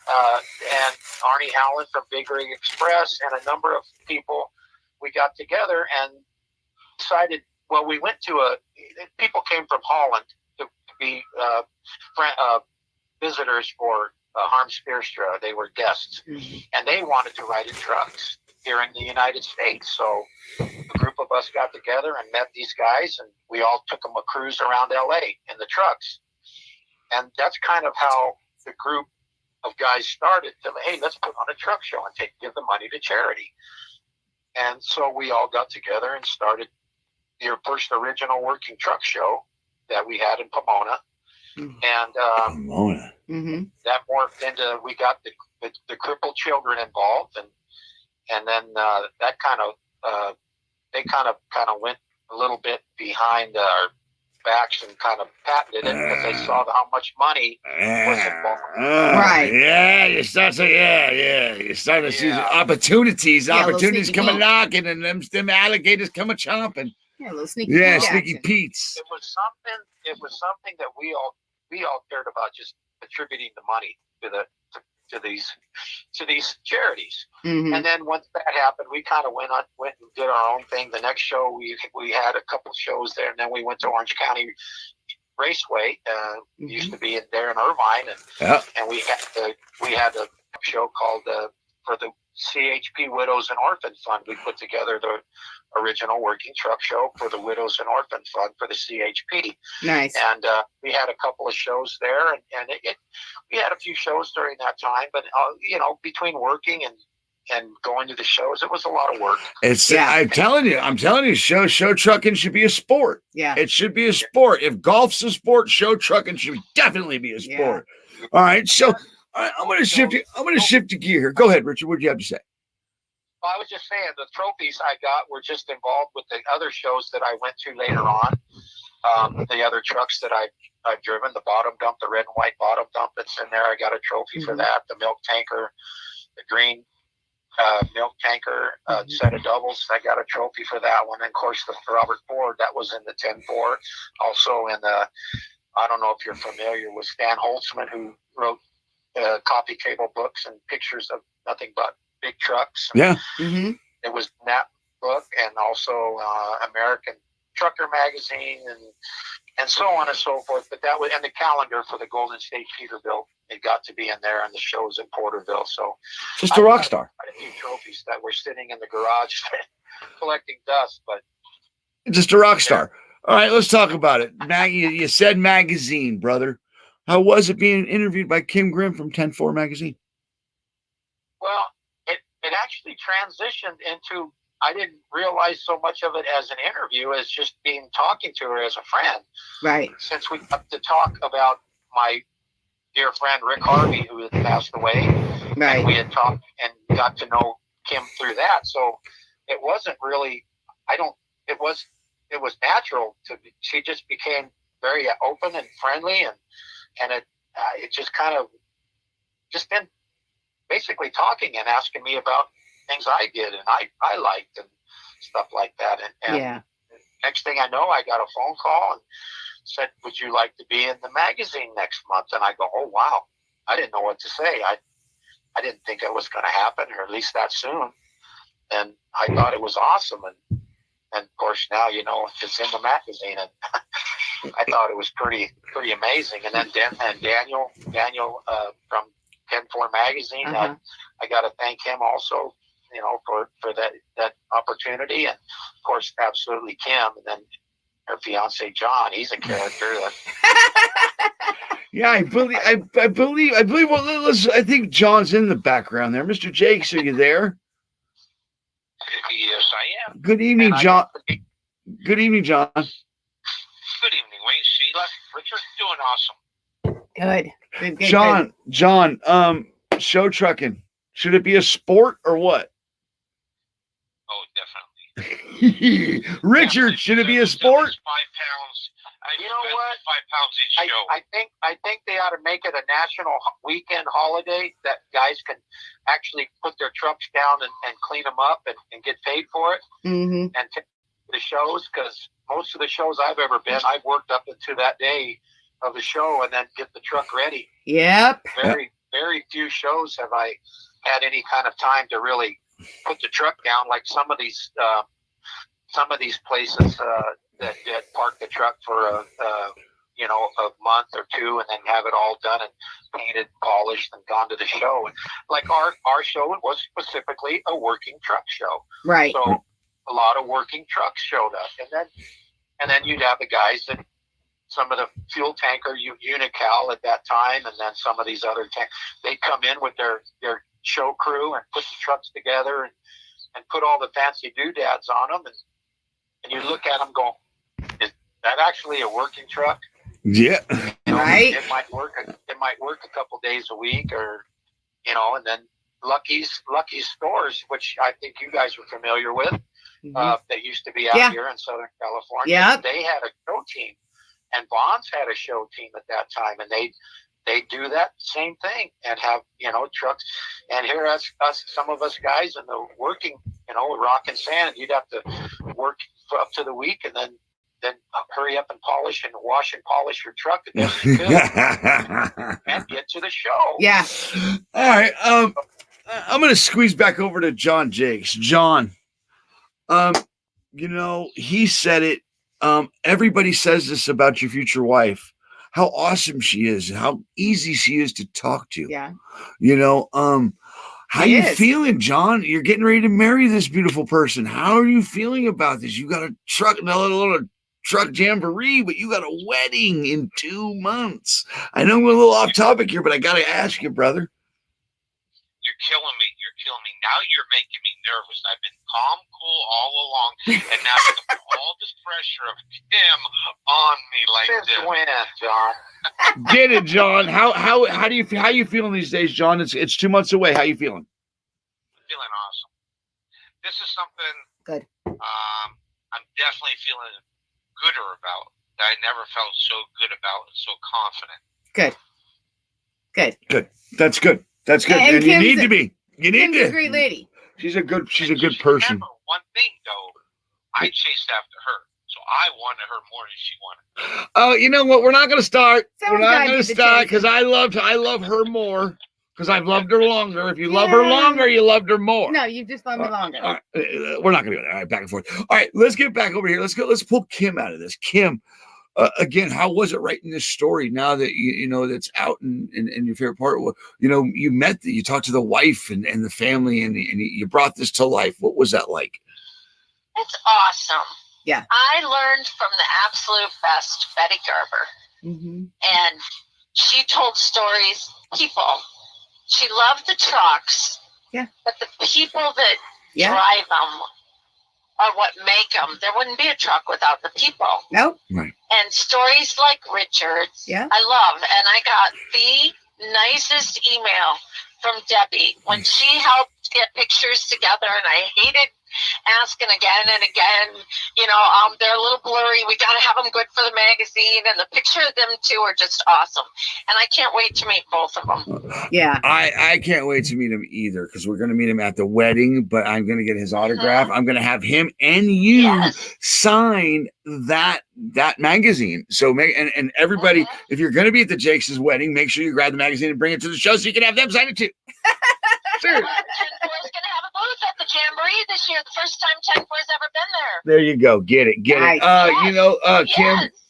and Arnie Howland from Big Rig Express, and a number of people. We got together and decided, well, we went to people came from Holland to be visitors for Harm Spearstra. They were guests, and they wanted to ride in trucks here in the United States. So a group of us got together and met these guys, and we all took them a cruise around LA in the trucks. And that's kind of how the group of guys started to, hey, let's put on a truck show and give the money to charity. And so we all got together and started the first original working truck show that we had in Pomona. And Pomona. That morphed into, we got the crippled children involved, and then that kind of they kind of went a little bit behind our backs and kind of patented it because they saw how much money was involved. Right. Yeah, you start to see opportunities coming knocking, and them alligators come a chomping. Yeah, little sneaky Sneaky Pete's. It was something that we all cared about, just attributing the money to these charities. And then once that happened, we kind of went and did our own thing. The next show we had a couple shows there, and then we went to Orange County Raceway. Used to be there in Irvine, and we had a show called for the CHP Widows and Orphan Fund. We put together the original working truck show for the Widows and Orphan Fund for the CHP. Nice. And we had a couple of shows there, and we had a few shows during that time. But between working and going to the shows, it was a lot of work. I'm telling you, show trucking should be a sport. Yeah, it should be a sport. If golf's a sport, show trucking should definitely be a sport. Yeah. All right, so. All right, I'm going to shift to gear here. Go ahead, Richard. What do you have to say? Well, I was just saying the trophies I got were just involved with the other shows that I went to later on. The other trucks that I've driven, the bottom dump, the red and white bottom dump that's in there, I got a trophy for that. The milk tanker, the green milk tanker set of doubles. I got a trophy for that one. And of course, the Robert Ford, that was in the 10-4. Also in the, I don't know if you're familiar with Stan Holtzman, who wrote coffee table books and pictures of nothing but big trucks. Yeah. Mm-hmm. It was in that book, and also American Trucker Magazine, and so on and so forth. But that was, and the calendar for the Golden State Peterbilt, it got to be in there, and the shows in Porterville. So just a rock star. A few trophies that were sitting in the garage collecting dust, but just a rock star. All right, let's talk about it. You said magazine, brother. How was it being interviewed by Kim Grimm from 10-4 magazine? Well, it actually transitioned into, I didn't realize so much of it as an interview as just talking to her as a friend. Right. Since we got to talk about my dear friend Rick Harvey, who had passed away. Right. And we had talked and got to know Kim through that. So it wasn't really, it was natural she just became very open and friendly, and it just kind of just been basically talking and asking me about things I did and I liked and stuff like that. And yeah. Next thing I know, I got a phone call and said, "Would you like to be in the magazine next month?" And I go, "Oh, wow." I didn't know what to say. I didn't think it was going to happen, or at least that soon. And I thought it was awesome. And of course now, it's in the magazine, and I thought it was pretty amazing. And then Daniel from 10-4 magazine, uh-huh. I got to thank him also, for that opportunity. And of course, absolutely Kim, and then her fiance John. He's a character. Yeah, I believe. Well, I think John's in the background there. Mr. Jakes, are you there? Yes, I am. Good evening, John. Good evening, John. Good evening, Wayne, Sheila, Richard, doing awesome. Good. John, show trucking. Should it be a sport or what? Oh, definitely. Richard, should it be a sport? 5 pounds. You know what? 5 pounds each show. I think they ought to make it a national weekend holiday that guys can actually put their trucks down and clean them up and get paid for it. Mm-hmm. And take the shows, because most of the shows I've ever been, I've worked up into that day of the show and then get the truck ready. Yep. Very few shows have I had any kind of time to really put the truck down, like some of these places that park the truck for a month or two and then have it all done and painted, polished, and gone to the show. And like our show was specifically a working truck show, right? So a lot of working trucks showed up, and then you'd have the guys that some of the fuel tanker Unical at that time, and then some of these other they'd come in with their show crew and put the trucks together and put all the fancy doodads on them, and you look at them go, is that actually a working truck? Yeah. Right. It might work a couple days a week, or and then Lucky's Stores, which I think you guys are familiar with, that used to be out here in Southern California. Yeah. They had a show team, and Bonds had a show team at that time, and they do that same thing and have trucks. And here us some of us guys in the working rock and sand, you'd have to work for up to the week and then hurry up and polish and wash and polish your truck the best you could and get to the show. Yeah. All right. I'm gonna squeeze back over to John Jakes. John, he said it. Everybody says this about your future wife, how awesome she is, how easy she is to talk to. Yeah. How you feeling, John? You're getting ready to marry this beautiful person. How are you feeling about this? You got a little truck jamboree, but you got a wedding in 2 months. I know we're a little off topic here, but I got to ask you, brother. You're killing me. Now you're making me nervous. I've been calm, cool all along, and now you put all this pressure of him on me like this. Since when, John? Get it, John. How you feeling these days, John? It's 2 months away. How you feeling? Feeling awesome. This is something good. I'm definitely feeling gooder about that I never felt so good about and so confident. Good. That's good. And you need to be. You need Kim's to. a great lady. She's a good person. Remember one thing though, I chased after her, so I wanted her more than she wanted. Oh, you know what? We're not going to start. Someone's We're not gotta going do to the start chasing. because I love her more because I've loved her longer. If you love her longer, you loved her more. No, you just loved me longer. All right. We're not going to go there. All right, back and forth. All right, let's get back over here. Let's go. Let's pull Kim out of this. Kim, again, how was it writing this story now that you know that's out and your favorite part? You know, you talked to the wife and the family and you brought this to life. What was that like? It's awesome. Yeah. I learned from the absolute best, Betty Garber. Mm-hmm. And she told stories, people. She loved the trucks. Yeah. But the people that drive them are what make them. There wouldn't be a truck without the people. Nope. Right. And stories like Richard's, I love. And I got the nicest email from Debbie when she helped get pictures together, and I hated asking again and again, you know, they're a little blurry. We got to have them good for the magazine, and the picture of them two are just awesome. And I can't wait to meet both of them. Yeah. I can't wait to meet him either because we're going to meet him at the wedding, but I'm going to get his autograph. I'm going to have him and you sign that magazine. So and everybody, if you're going to be at the Jakes' wedding, make sure you grab the magazine and bring it to the show so you can have them sign it too. Sure. 10-4 is going to have a booth at the Jamboree this year. The first time 10-4 has ever been there. There you go. Get it. Nice. You know,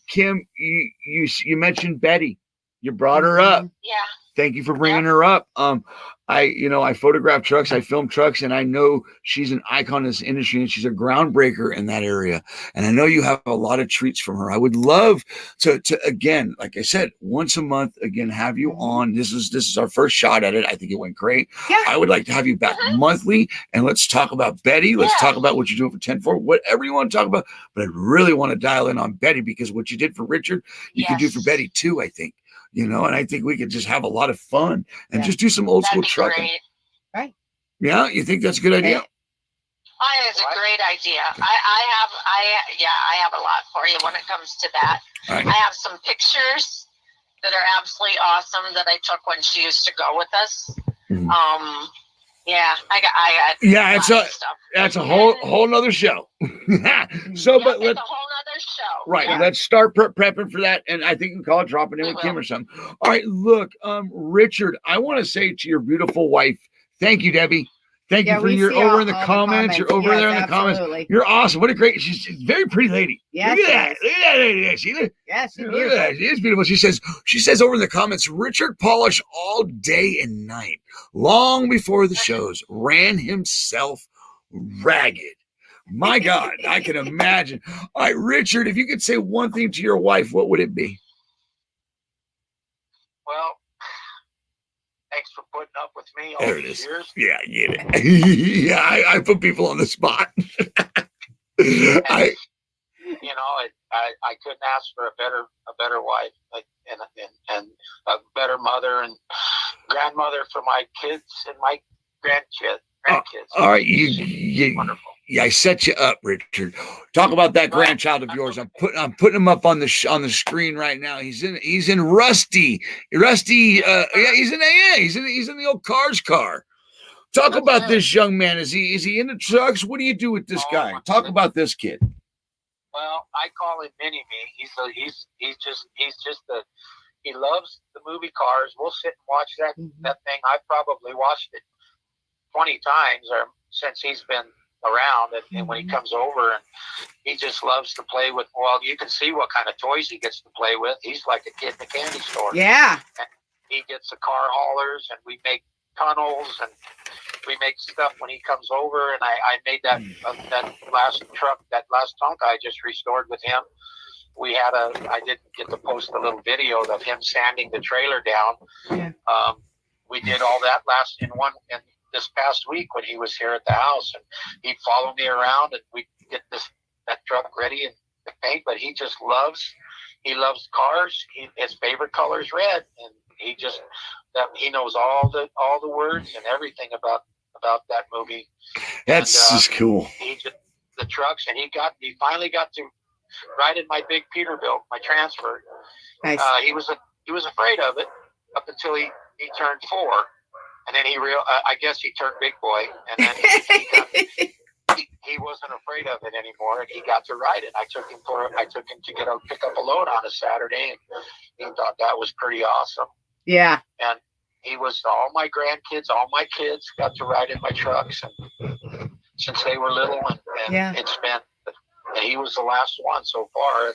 Kim, you mentioned Betty. You brought her up. Yeah. Thank you for bringing her up. I photograph trucks, I film trucks, and I know she's an icon in this industry and she's a groundbreaker in that area. And I know you have a lot of treats from her. I would love to again, like I said, once a month, again, have you on. This is our first shot at it. I think it went great. Yeah. I would like to have you back monthly, and let's talk about Betty. Let's talk about what you're doing for 10-4, whatever you want to talk about. But I really want to dial in on Betty because what you did for Richard, you can do for Betty too, I think. You know, and I think we could just have a lot of fun and just do some old school trucking. Great. Right. Yeah, you think that's a good idea? I think it's a great idea. I have a lot for you when it comes to that. Right. I have some pictures that are absolutely awesome that I took when she used to go with us. Mm-hmm. That's a whole nother show. But let's a whole nother show. Right. Yeah. Let's start prepping for that. And I think we can call it dropping in with Kim or something. All right, look, Richard, I want to say to your beautiful wife, thank you, Debbie. Thank you for your over in the comments. You're over there in the comments. You're awesome. What a great, she's a very pretty lady. Yeah, look at that. Look at that lady. She's beautiful. She is beautiful. She says over in the comments, Richard polished all day and night, long before the shows, ran himself ragged. My God, I can imagine. All right, Richard, if you could say one thing to your wife, what would it be? Well, thanks for putting up with me all these years. Yeah, I get it. Yeah, I put people on the spot. I couldn't ask for a better wife, and a better mother and grandmother for my kids and my grandkids. All right, you wonderful. Yeah, I set you up, Richard. Talk about that grandchild of yours. I'm putting him up on the screen right now. He's in Rusty. He's in the old Cars car. Talk about this young man. Is he into trucks? What do you do with this guy? Talk about this kid. Well, I call him Mini Me. He loves the movie Cars. We'll sit and watch that thing. I've probably watched it 20 times since he's been around, and when he comes over, and he just loves to play with. Well, you can see what kind of toys he gets to play with. He's like a kid in a candy store. Yeah. And he gets the car haulers, and we make tunnels, and we make stuff when he comes over. And I made that last Tonka I just restored with him. I didn't get to post a little video of him sanding the trailer down. Yeah. We did all that this past week when he was here at the house, and he'd follow me around, and we'd get that truck ready and the paint. But he loves cars. His favorite color is red, and he knows all the words and everything about that movie. That's just cool. The trucks, and he finally got to ride in my big Peterbilt, my transfer. Nice. He was afraid of it up until he turned 4. And then I guess he turned big boy, and then he wasn't afraid of it anymore, and he got to ride it. I took him to pick up a load on a Saturday, and he thought that was pretty awesome. Yeah. And he was all my grandkids, all my kids got to ride in my trucks, and since they were little, and it's been. And he was the last one so far.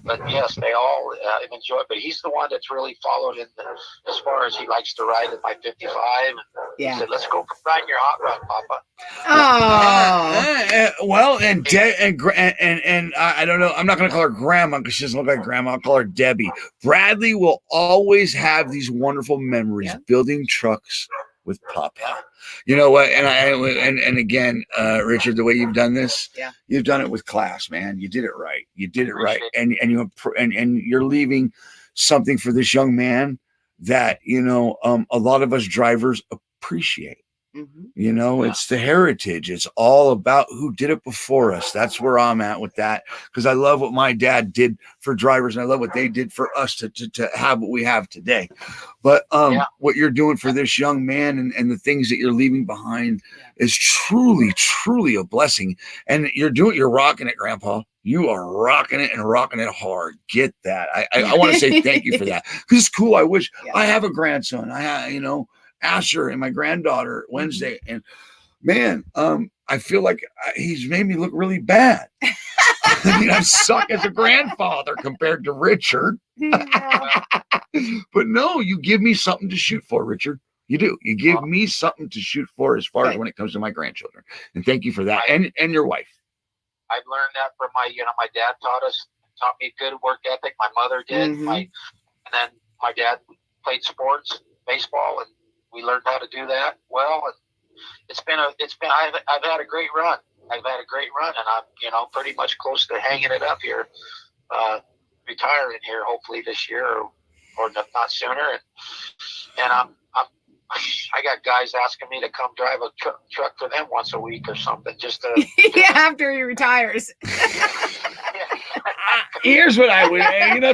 But yes, they all enjoy it. But he's the one that's really followed as far as he likes to ride in my 55. And he said, "Let's go ride your hot rod, Papa." Oh. Well, and I don't know. I'm not going to call her Grandma because she doesn't look like Grandma. I'll call her Debbie. Bradley will always have these wonderful memories building trucks with Papa. You know what? And again, Richard, the way you've done this, you've done it with class, man. You did it right. You did it right. And you're leaving something for this young man that, a lot of us drivers appreciate. Mm-hmm. It's the heritage. It's all about who did it before us. That's where I'm at with that, because I love what my dad did for drivers, and I love what they did for us to have what we have today. But what you're doing for this young man and the things that you're leaving behind is truly, truly a blessing. And you're rocking it, Grandpa. You are rocking it and rocking it hard. Get that. I want to say thank you for that, because it's cool. I wish I have a grandson. Asher and my granddaughter Wednesday, and man, I feel like he's made me look really bad. I mean, I suck as a grandfather compared to Richard. But no, you give me something to shoot for, Richard. You do. You give me something to shoot for as far as when it comes to my grandchildren. And thank you for that, and your wife. I've learned that from my dad taught me good work ethic. My mother did. And then my dad played sports, baseball, and we learned how to do that well. And I've had a great run. And I'm, pretty much close to hanging it up here, retiring here, hopefully this year or not sooner. And I got guys asking me to come drive a truck for them once a week or something, just to after he retires. Here's what I would,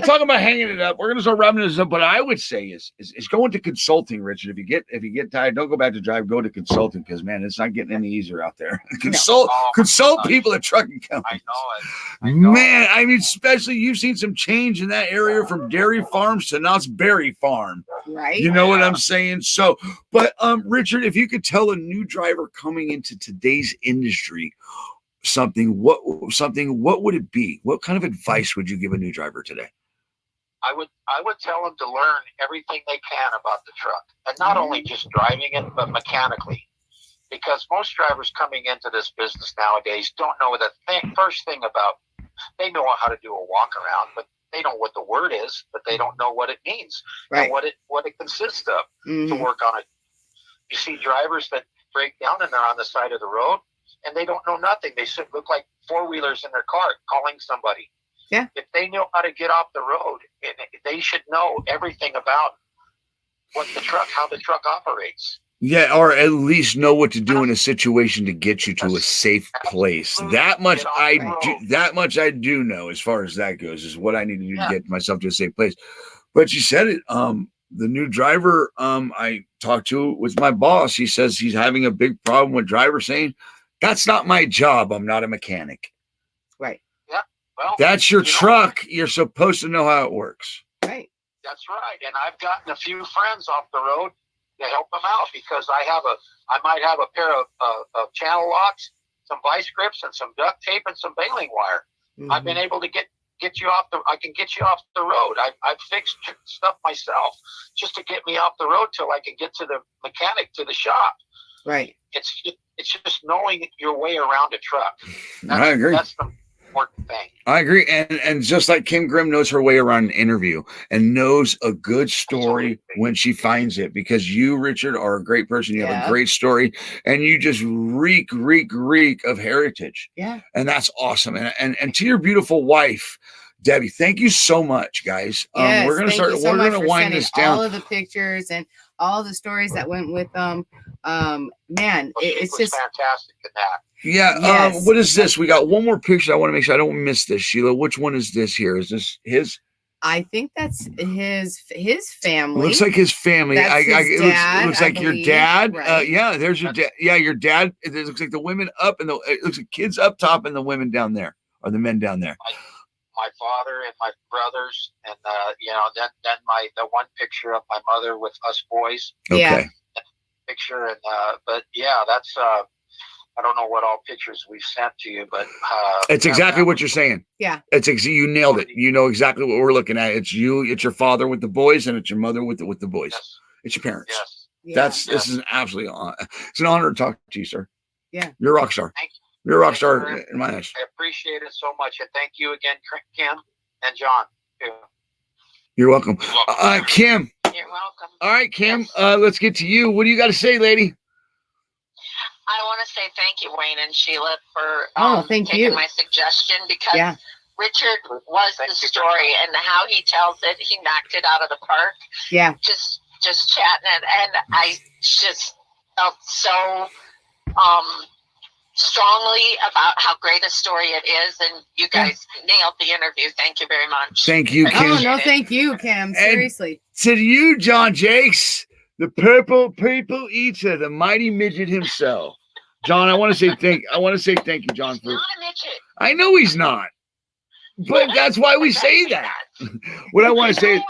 talking about hanging it up. We're going to start wrapping this up. What I would say is going to consulting, Richard. If you get tired, don't go back to drive. Go to consulting, because man, it's not getting any easier out there. Consult people at trucking companies. I know it. Man, I mean, especially you've seen some change in that area from dairy farms to now it's berry farm. Right. You know what I'm saying? So, but Richard, if you could tell a new driver coming into today's industry what would it be? What kind of advice would you give a new driver today? I would tell them to learn everything they can about the truck, and not only just driving it, but mechanically, because most drivers coming into this business nowadays don't know first thing about. They know how to do a walk around, but they know what the word is, but they don't know what it means and what it consists of to work on it. You see drivers that break down and they're on the side of the road, and they don't know nothing. They look like four-wheelers in their car calling somebody. Yeah. If they know how to get off the road, they should know everything about how the truck operates. Yeah, or at least know what to do in a situation to get you to a safe place. That much I do know as far as that goes, is what I need to do to get myself to a safe place. But you said it, the new driver I talked to with my boss, he says he's having a big problem with drivers saying, "That's not my job. I'm not a mechanic." Right. Yeah. Well, that's your truck. You're supposed to know how it works. Right. That's right. And I've gotten a few friends off the road to help them out, because I might have a pair of channel locks, some vice grips, and some duct tape and some baling wire. I've been able to get you off I can get you off the road. I've fixed stuff myself just to get me off the road till I can get to the mechanic, to the shop. Right. It's just knowing your way around a truck. I agree. That's the important thing. I agree. And just like Kim Grimm knows her way around an interview and knows a good story when she finds it, because you, Richard, are a great person. You have a great story, and you just reek of heritage. Yeah. And that's awesome. And to your beautiful wife, Debbie, thank you so much, guys. Yes, we're gonna wind this down. All of the pictures and all the stories that went with them. Man, it's just fantastic in that. Yeah. What is this? We got one more picture. I want to make sure I don't miss this, Sheila. Which one is this here? Is this his? I think that's his family. It looks like his family. That's his dad, it looks like your dad. right? Yeah, there's your dad. Yeah, your dad. It looks like the women up and it looks like kids up top and the women down there, or the men down there. My father and my brothers, and then the one picture of my mother with us boys. Okay. Yeah. Picture and but yeah, that's I don't know what all pictures we've sent to you, but it's exactly what you're saying. Yeah, you nailed it. You know exactly what we're looking at. It's you. It's your father with the boys, and it's your mother with the boys. Yes. It's your parents. Yes. yeah. This is an absolutely it's an honor to talk to you, sir. Yeah, you're a rock star. Thank you. You're a rock star in my eyes. I appreciate it so much, and thank you again, Kim and John. Too. You're welcome. Kim. You're welcome. All right, Kim. Yes. Let's get to you. What do you got to say, lady? I want to say thank you, Wayne and Sheila, for thank taking you. my suggestion, because Richard was the story, and how he tells it, he knocked it out of the park. Yeah. Just chatting it, and I just felt so strongly about how great a story it is, and you guys nailed the interview. Thank you very much. Thank you, Kim. Oh no, thank you, Kim. Seriously. And to you, John Jakes, the purple people eater, the mighty midget himself. John, I want to say thank you, John. He's not a midget. I know he's not, but that's why we say that. What I want to say is,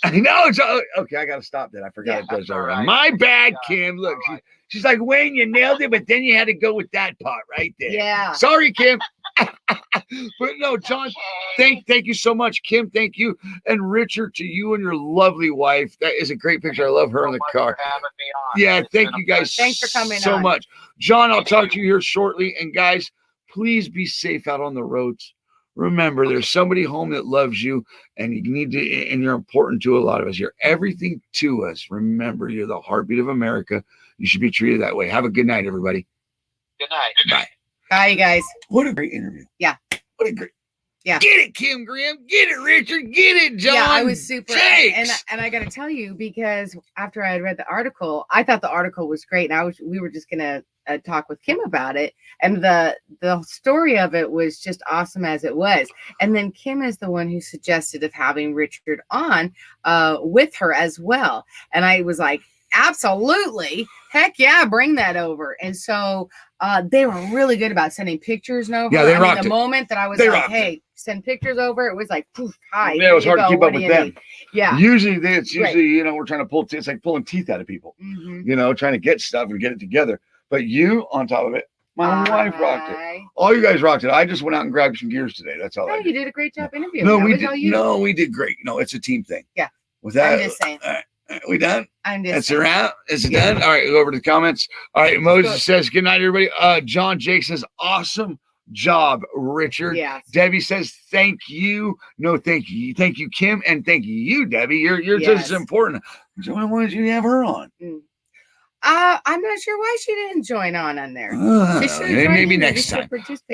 I know it's okay. I got to stop that. I forgot it does that. Right. My bad, Kim. Look, she's like, Wayne, you nailed it, but then you had to go with that part right there. Yeah. Sorry, Kim. But no, John, thank you so much, Kim. Thank you, and Richard, to you and your lovely wife. That is a great picture. I love her in the car. Yeah, thank you guys. Thanks for coming so on. much, John. I'll talk to you here shortly, and guys, please be safe out on the roads. Remember, there's somebody home that loves you, and you need to, and you're important to a lot of us. You're everything to us. Remember, you're the heartbeat of America. You should be treated that way. Have a good night, everybody. Good night. Bye. Bye, you guys. What a great interview. Yeah. What a great. Yeah. Get it, Kim Graham. Get it, Richard. Get it, John. Yeah, I was super. Jakes. And I got to tell you, because after I had read the article, I thought the article was great, and we were just gonna talk with Kim about it, and the story of it was just awesome as it was. And then Kim is the one who suggested of having Richard on with her as well, and I was like, absolutely, heck yeah, bring that over. And so they were really good about sending pictures over. Yeah, they rocked the it. moment that I was like, hey, send pictures over, it was like, poof, hi. Yeah, it was hard to keep up with them. Need? Yeah. Usually we're trying to pull, it's like pulling teeth out of people, trying to get stuff and get it together. But you, on top of it, my wife rocked it. All you guys rocked it. I just went out and grabbed some gears today. That's all I did. You did a great job interviewing. No, we did great. No, it's a team thing. Yeah. With that, I'm just saying. We done? I'm just That's a wrap. Is it done? All right, go over to the comments. All right, Moses says, good night, everybody. John Jake says, awesome job, Richard. Yes. Debbie says, thank you. No, thank you. Thank you, Kim. And thank you, Debbie. You're just as important. So why did you have her on? I'm not sure why she didn't join on there. Maybe next time.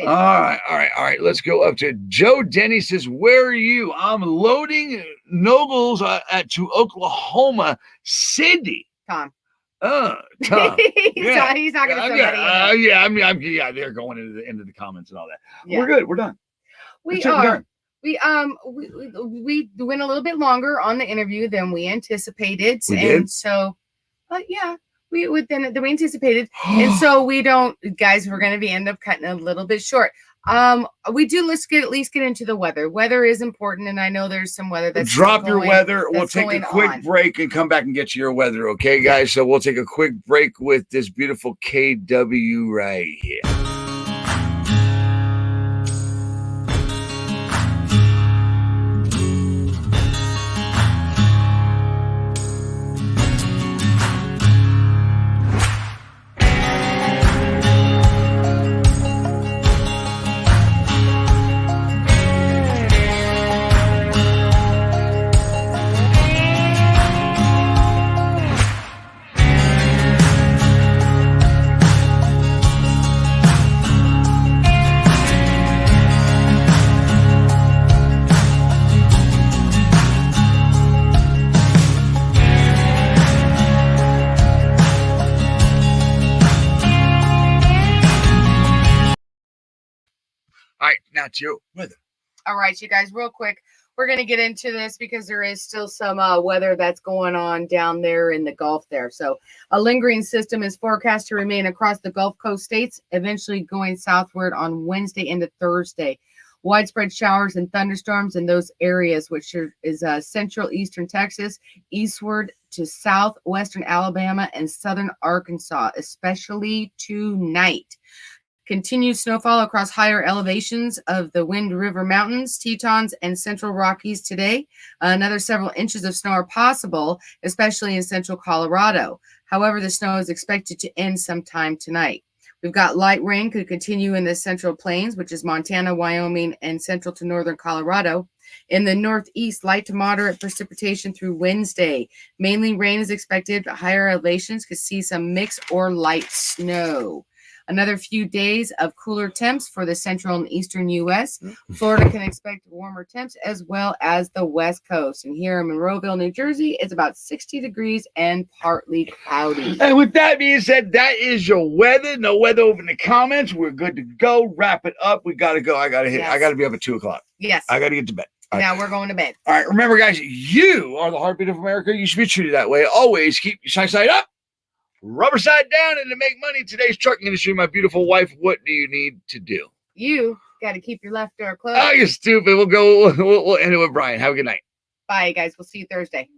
All right. Let's go up to Joe Denny says, where are you? I'm loading Nobles to Oklahoma City. Tom. Tom. He's talking to somebody. They're going into the comments and all that. Yeah. We're good. We're done. We are. We went a little bit longer on the interview than we anticipated. We did. So, but yeah. We anticipated, and so we don't, guys. We're going to end up cutting a little bit short. We do. Let's at least get into the weather. Weather is important, and I know there's some weather that's drop your weather. We'll take a quick break and come back and get you your weather, okay, guys? So we'll take a quick break with this beautiful KW right here. Now to your weather. All right, you guys, real quick. we're going to get into this because there is still some weather that's going on down there in the Gulf there. So a lingering system is forecast to remain across the Gulf Coast states, eventually going southward on Wednesday into Thursday. Widespread showers and thunderstorms in those areas, which is central eastern Texas, eastward to southwestern Alabama and southern Arkansas, especially tonight. Continued snowfall across higher elevations of the Wind River Mountains, Tetons, and Central Rockies today. Another several inches of snow are possible, especially in central Colorado. However, the snow is expected to end sometime tonight. We've got light rain could continue in the central plains, which is Montana, Wyoming, and central to northern Colorado. In the northeast, light to moderate precipitation through Wednesday. Mainly rain is expected, but higher elevations could see some mixed or light snow. Another few days of cooler temps for the central and eastern U.S. Florida can expect warmer temps as well as the West Coast. And here in Monroeville, New Jersey, it's about 60 degrees and partly cloudy. And with that being said, that is your weather. No weather over in the comments. We're good to go. Wrap it up. We got to go. I got to be up at 2 o'clock. Yes. I got to get to bed. Now we're going to bed. All right. Remember, guys, you are the heartbeat of America. You should be treated that way. Always keep your side up. Rubber side down, and to make money in today's trucking industry, my beautiful wife, what do you need to do? You got to keep your left door closed. Oh, you're stupid. We'll end it with Brian. Have a good night. Bye, guys. We'll see you Thursday.